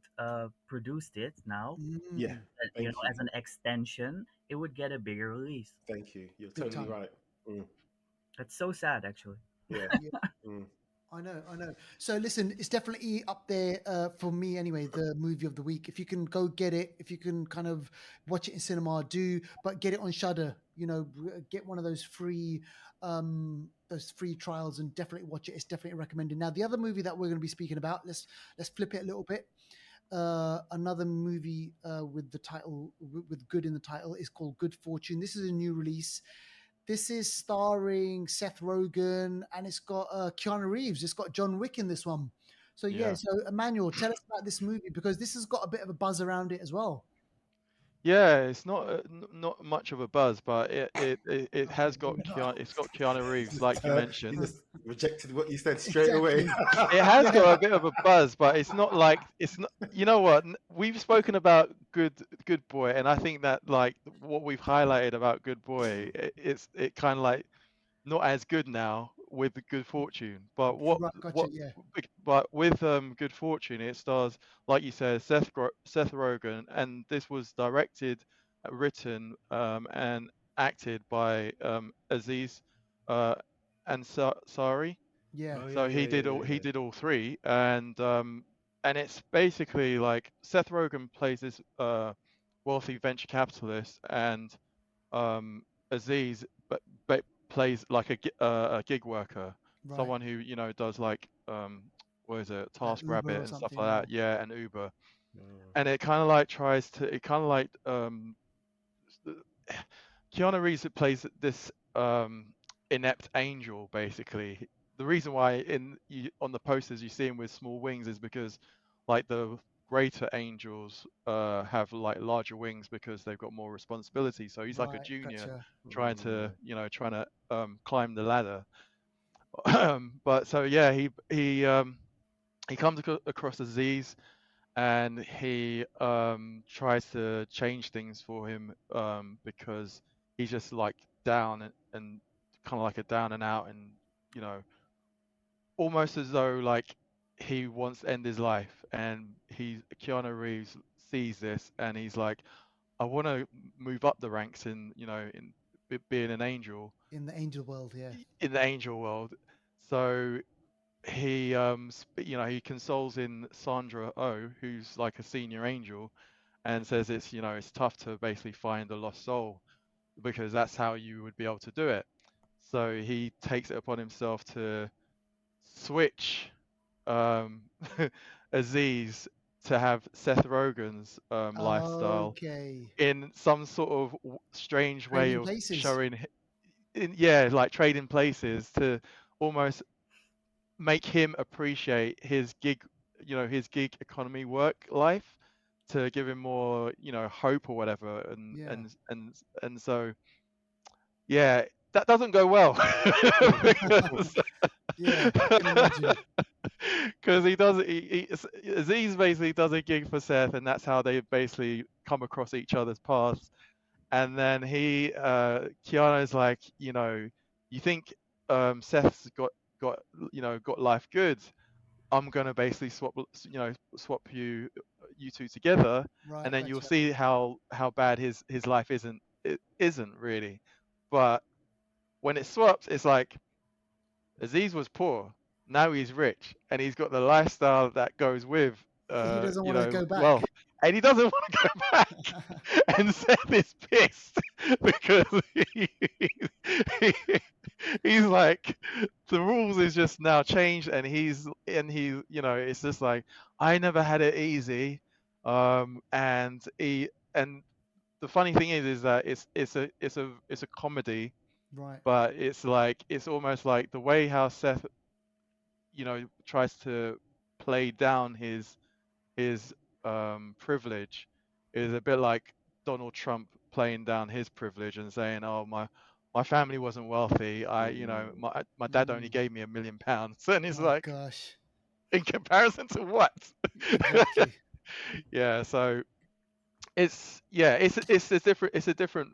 produced it now, Yeah. Thank you. as an extension, it would get a bigger release. Thank you. You're Big totally time. right. That's so sad, actually. Yeah. I know. So listen, it's definitely up there for me anyway, the movie of the week. If you can go get it, if you can kind of watch it in cinema, but get it on Shudder. Get one of those free trials and definitely watch it. It's definitely recommended. Now, the other movie that we're going to be speaking about, let's flip it a little bit. Another movie with the title, with good in the title, is called Good Fortune. This is a new release. This is starring Seth Rogen, and it's got Keanu Reeves. It's got John Wick in this one. So so Emmanuel, tell us about this movie, because this has got a bit of a buzz around it as well. Yeah, it's not much of a buzz, but it has got Keanu Reeves, like you mentioned. You just rejected what you said straight away. It has got a bit of a buzz, but it's not like You know what? We've spoken about Good Boy, and I think that like what we've highlighted about Good Boy, it kind of like not as good now with Good Fortune. But but with Good Fortune, it stars, like you said, Seth Rogen, and this was directed, written, and acted by Aziz Ansari. Yeah. Oh So yeah, yeah, yeah, he yeah. did all three, and it's basically like Seth Rogen plays this wealthy venture capitalist, and Aziz but plays like a gig worker, Right. someone who does like what is it, Like Uber TaskRabbit or and stuff something, like or that. Yeah, and Uber, Oh. and it kind of like tries to it kind of like Keanu Reeves plays this inept angel basically. The reason why on the posters you see him with small wings is because like the greater angels have like larger wings because they've got more responsibility. So he's like a right. junior Gotcha. trying to climb the ladder. But so yeah, he comes across Aziz, and he tries to change things for him because he's just like down and kind of like a down and out, and you know almost as though like he wants to end his life, and Keanu Reeves sees this and he's like, I want to move up the ranks in being an angel In the angel world, yeah. in the angel world. So he he consoles in Sandra Oh, who's like a senior angel, and says it's tough to basically find a lost soul because that's how you would be able to do it. So he takes it upon himself to switch um Aziz to have Seth Rogen's lifestyle Okay. in some sort of strange way Trading of places. showing yeah, like trading places to almost make him appreciate his gig economy work life, to give him more hope or whatever, Yeah. and so yeah, that doesn't go well because Yeah. I can imagine. because Aziz basically does a gig for Seth, and that's how they basically come across each other's paths. And then Keanu's like, you think Seth's got life good. I'm gonna basically swap you two together, Right. and then you'll Gotcha. see how bad his life isn't really. But when it swaps, it's like Aziz was poor, now he's rich, and he's got the lifestyle that goes with He doesn't want to go back. wealth, and he doesn't want to go back. And Seth is pissed because he, he's like, the rules is just now changed, and it's just like, I never had it easy, and the funny thing is that it's a comedy, Right. but it's almost like the way how Seth tries to play down his privilege is a bit like Donald Trump playing down his privilege and saying, "Oh, my family wasn't wealthy. My dad only Mm. gave me £1 million," and it's Oh like, gosh. in comparison to what? Exactly. Yeah, so it's a different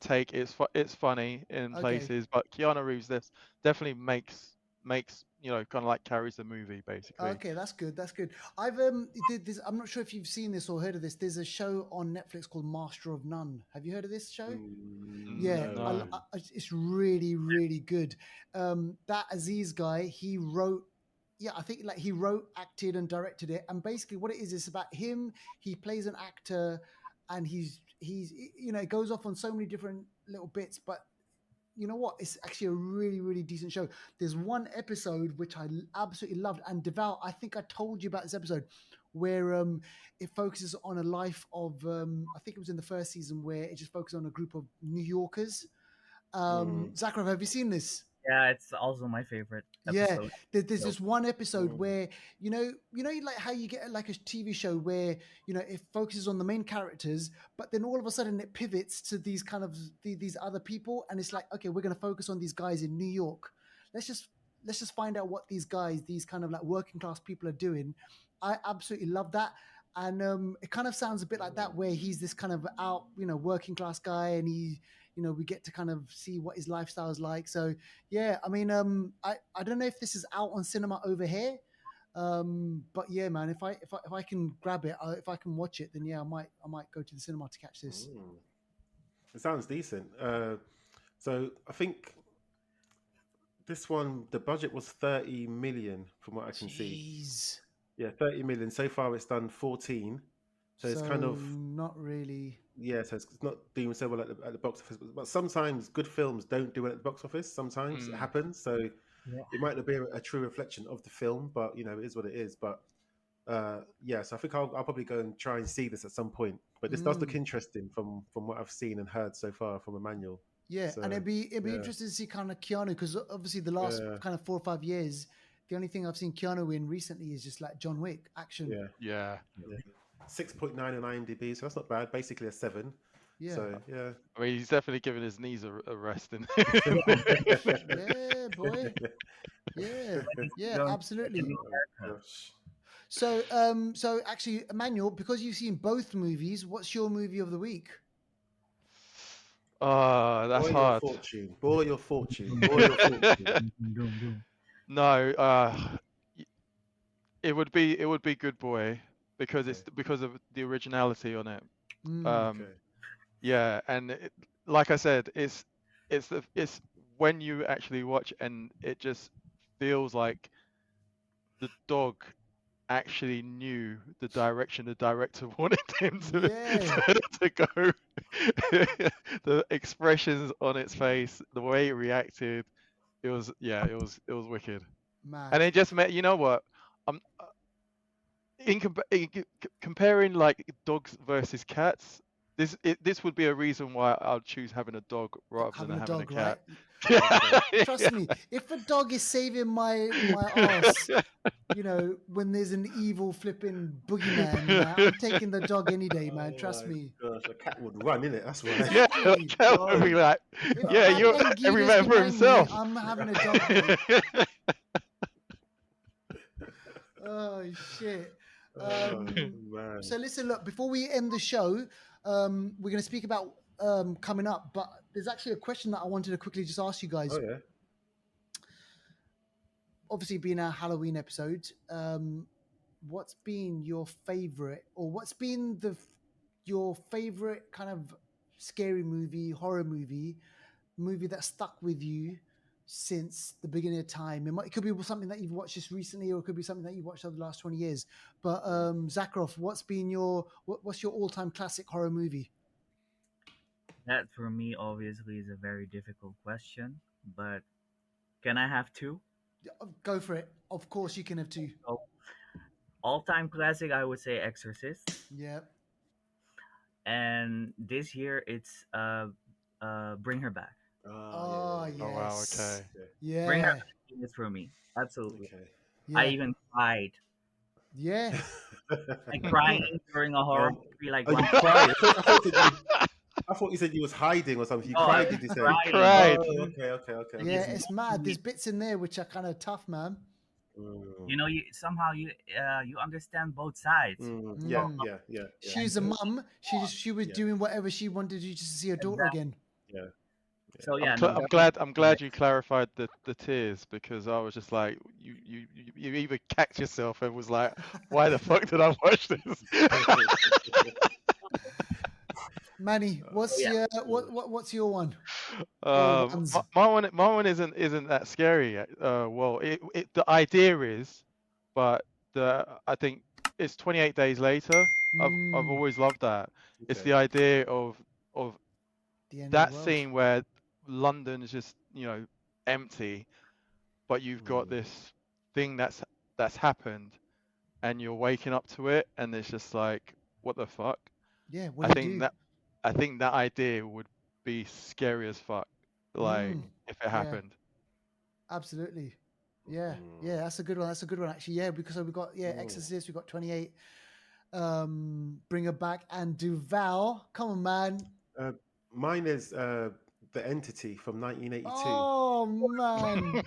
take. It's funny in Okay. places, but Keanu Reeves this definitely makes kind of like carries the movie basically. Okay, that's good. That's good. I've did this. I'm not sure if you've seen this or heard of this. There's a show on Netflix called Master of None. Have you heard of this show? Yeah, No, No. no. it's really, really good. That Aziz guy, he wrote, yeah, I think like he wrote, acted, and directed it. And basically, what it is about him. He plays an actor, and he's it goes off on so many different little bits. But you know what? It's actually a really, really decent show. There's one episode which I absolutely loved, and Devout, I think I told you about this episode where it focuses on a life of I think it was in the first season where it just focuses on a group of New Yorkers. Zachrov, have you seen this? Yeah, it's also my favorite Yeah, episode. there's So this one episode where like how you get like a TV show where it focuses on the main characters, but then all of a sudden it pivots to these kind of these other people, and it's like, okay, we're going to focus on these guys in New York. Let's just find out what these guys, these kind of like working class people, are doing. I absolutely love that, and it kind of sounds a bit like that, where he's this kind of out, working class guy, and we get to kind of see what his lifestyle is like. So yeah, I mean, I don't know if this is out on cinema over here, but yeah, man, if I can grab it, if I can watch it, then yeah, I might go to the cinema to catch this. It sounds decent. So I think This one, the budget was 30 million, from what I can see. Jeez. Yeah, 30 million. So far, it's done 14. So it's kind of not really. yeah. So it's not doing so well at the box office. But sometimes good films don't do well at the box office. Sometimes it happens. So Yeah. it might not be a true reflection of the film, but you know, it is what it is. But yeah, so I think I'll probably go and try and see this at some point. But this does look interesting from what I've seen and heard so far from Emmanuel. Yeah, So, and it'd be yeah. interesting to see kind of Keanu, because obviously the last kind of 4 or 5 years, the only thing I've seen Keanu in recently is just like John Wick action. Yeah. 6.9 on IMDb, so that's not bad. Basically a 7. Yeah. So yeah. I mean, he's definitely giving his knees a rest. Yeah, boy. Yeah, absolutely. Oh, gosh. So, so actually, Emmanuel, because you've seen both movies, what's your movie of the week? Oh, that's Boy, hard. Your fortune. Boy, your fortune. Boy, your fortune. No, it would be Good Boy because it's because of the originality on it. Okay. Yeah, and like I said, it's when you actually watch and it just feels like the dog actually knew the direction the director wanted him to go. The expressions on its face, the way it reacted, it was wicked. Mad. And it just met. You know what? In comparing like dogs versus cats, this would be a reason why I'll choose having a dog rather than having a cat. Right? Trust me, if a dog is saving my ass, you know, when there's an evil flipping boogeyman, man, I'm taking the dog any day, man. Trust me. Gosh, a cat would run, innit? That's why. Yeah, a cat would be like, you're every man for himself. Me, I'm having a dog. Oh shit. So listen, look, before we end the show, we're going to speak about coming up, but there's actually a question that I wanted to quickly just ask you guys. Oh, yeah. Obviously, being our Halloween episode, what's been your favorite, or what's been your favorite kind of scary movie, horror movie that stuck with you since the beginning of time? It could be something that you've watched just recently, or it could be something that you watched over the last 20 years. But Zachrov, what's your all-time classic horror movie? That for me obviously is a very difficult question, but can I have two? Go for it. Of course you can have two. So, all-time classic, I would say Exorcist. Yeah. And this year it's Bring Her Back. Oh, yes. Oh wow, okay. Yeah. Bring Her Back is for me. Absolutely. Okay. Yeah. I even cried. Yeah. Like crying during a horror movie, like you cried? I thought you said you was hiding or something. You cried, did you say? Cried. Oh, okay. Yeah, it's mad. There's bits in there which are kind of tough, man. You know, you understand both sides. Yeah. She's a mum. She was doing whatever she wanted to just to see her daughter again. Yeah. So yeah, I'm glad you clarified the tears, because I was just like, you either catch yourself and was like, why the fuck did I watch this? Manny, what's your one? My one isn't that scary. Well, the idea is, but I think it's 28 Days Later. I've always loved that. Okay. It's the idea of that scene where London is just, you know, empty, but you've got this thing that's happened, and you're waking up to it, and it's just like, what the fuck? Yeah, I think that idea would be scary as fuck, like if it happened. Absolutely. Yeah, that's a good one. Actually. Yeah, because we've got Exorcist, we've got 28, Bring Her Back, and Duval. Come on, man. Mine is The Entity from 1982. Oh man,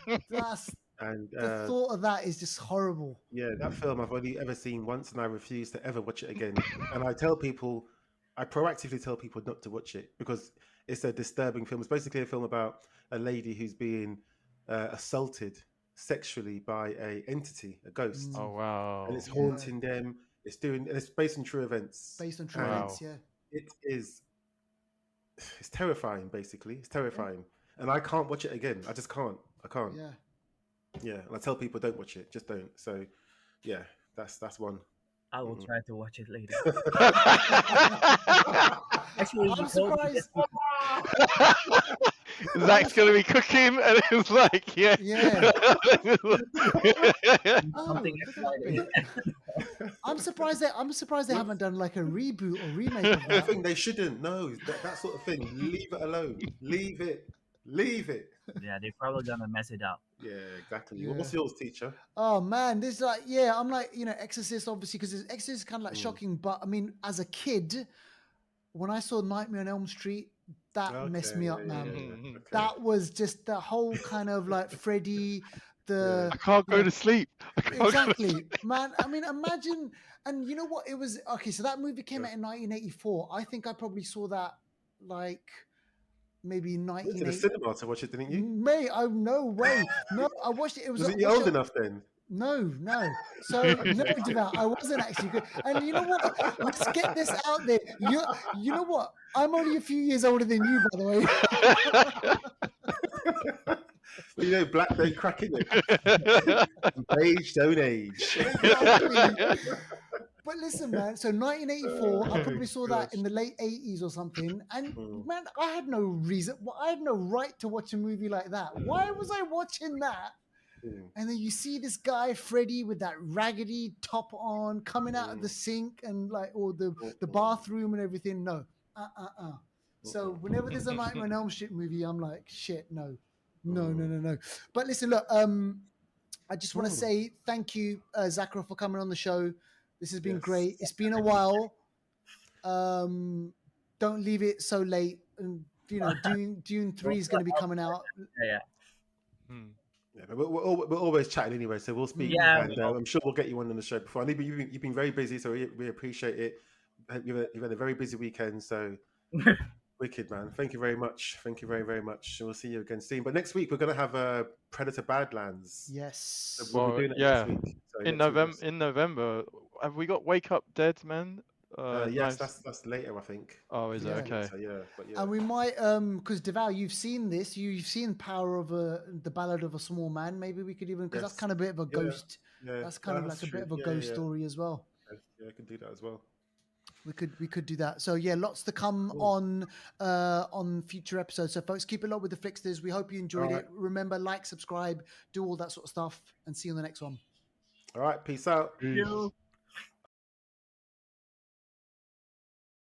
the thought of that is just horrible. Yeah, that film I've only ever seen once, and I refuse to ever watch it again. And I proactively tell people not to watch it because it's a disturbing film. It's basically a film about a lady who's being assaulted sexually by a entity, a ghost. Oh wow! And it's haunting them. It's based on true events. Yeah. It is. It's terrifying. Basically, it's terrifying, and I can't watch it again. I just can't. I can't. Yeah. Yeah, and I tell people don't watch it, just don't. So, yeah, that's one. I will Mm-mm. try to watch it later. Actually, I'm you told me surprised. Zach's gonna be cooking, and it was like, yeah, Yeah. Oh, something look at that exciting. bit. I'm surprised they haven't done like a reboot or remake of I that. think they shouldn't. No, that sort of thing. Leave it alone. Leave it. Leave it. Yeah, they're probably gonna mess it up. Yeah, exactly. Yeah. What's yours, teacher? Oh man, this like yeah, I'm like Exorcist obviously because Exorcist is kind of like Mm. shocking, but I mean as a kid, when I saw Nightmare on Elm Street, that messed me up, man. Okay. That was just the whole kind of like Freddy, the I can't go Yeah. to sleep. I can't go to exactly, sleep. man. I mean, imagine, and you know what? It was okay. So that movie came out in 1984. I think I probably saw that like maybe You went to the 1980. cinema to watch it, didn't you? Mate, oh no way. No, I watched it. It was Wasn't I you watched old it- enough then? No. So no, Deval, I wasn't actually good. And you know what? Let's get this out there. You know what? I'm only a few years older than you, by the way. Well, you know, black don't crack in it. Age don't age. Exactly. But listen, man. So 1984, I probably saw that Gosh. in the late 80s or something. And Mm. man, I had no reason. I had no right to watch a movie like that. Why was I watching that? Mm. And then you see this guy, Freddy, with that raggedy top on, coming out of the sink and like, or the bathroom and everything. No, So whenever there's a Nightmare on Elm Street movie, I'm like, shit, no. But listen, look, I just want to say thank you, Zachrov, for coming on the show. This has been Yes. great. It's been a while. Don't leave it so late. And Dune 3 is going to be coming out. Yeah. Yeah, but we're always chatting anyway, so we'll speak. Yeah, And I'm sure we'll get you on the show before. I know you've been very busy, so we appreciate it. You've had a very busy weekend, so wicked, man. Thank you very much. Thank you very, very much. We'll see you again soon. But next week we're going to have Predator Badlands. Yes. So we'll be doing it next week. So in next week, November. In November, have we got Wake Up Dead, man? yes, nice. that's later, I think. Oh, is it? Yeah. Okay. So, yeah, but yeah. And we might, because Deval, you've seen this. You've seen Power of the Ballad of a Small Man. Maybe we could even, because that's Yes. kind of a bit of a ghost. Yeah, That's kind of like a bit of a ghost story as well. Yeah, I can do that as well. We could do that. So yeah, lots to come on future episodes. So folks, keep it locked with the Flixters. We hope you enjoyed it. Remember, like, subscribe, do all that sort of stuff, and see you on the next one. All right, peace out. Peace.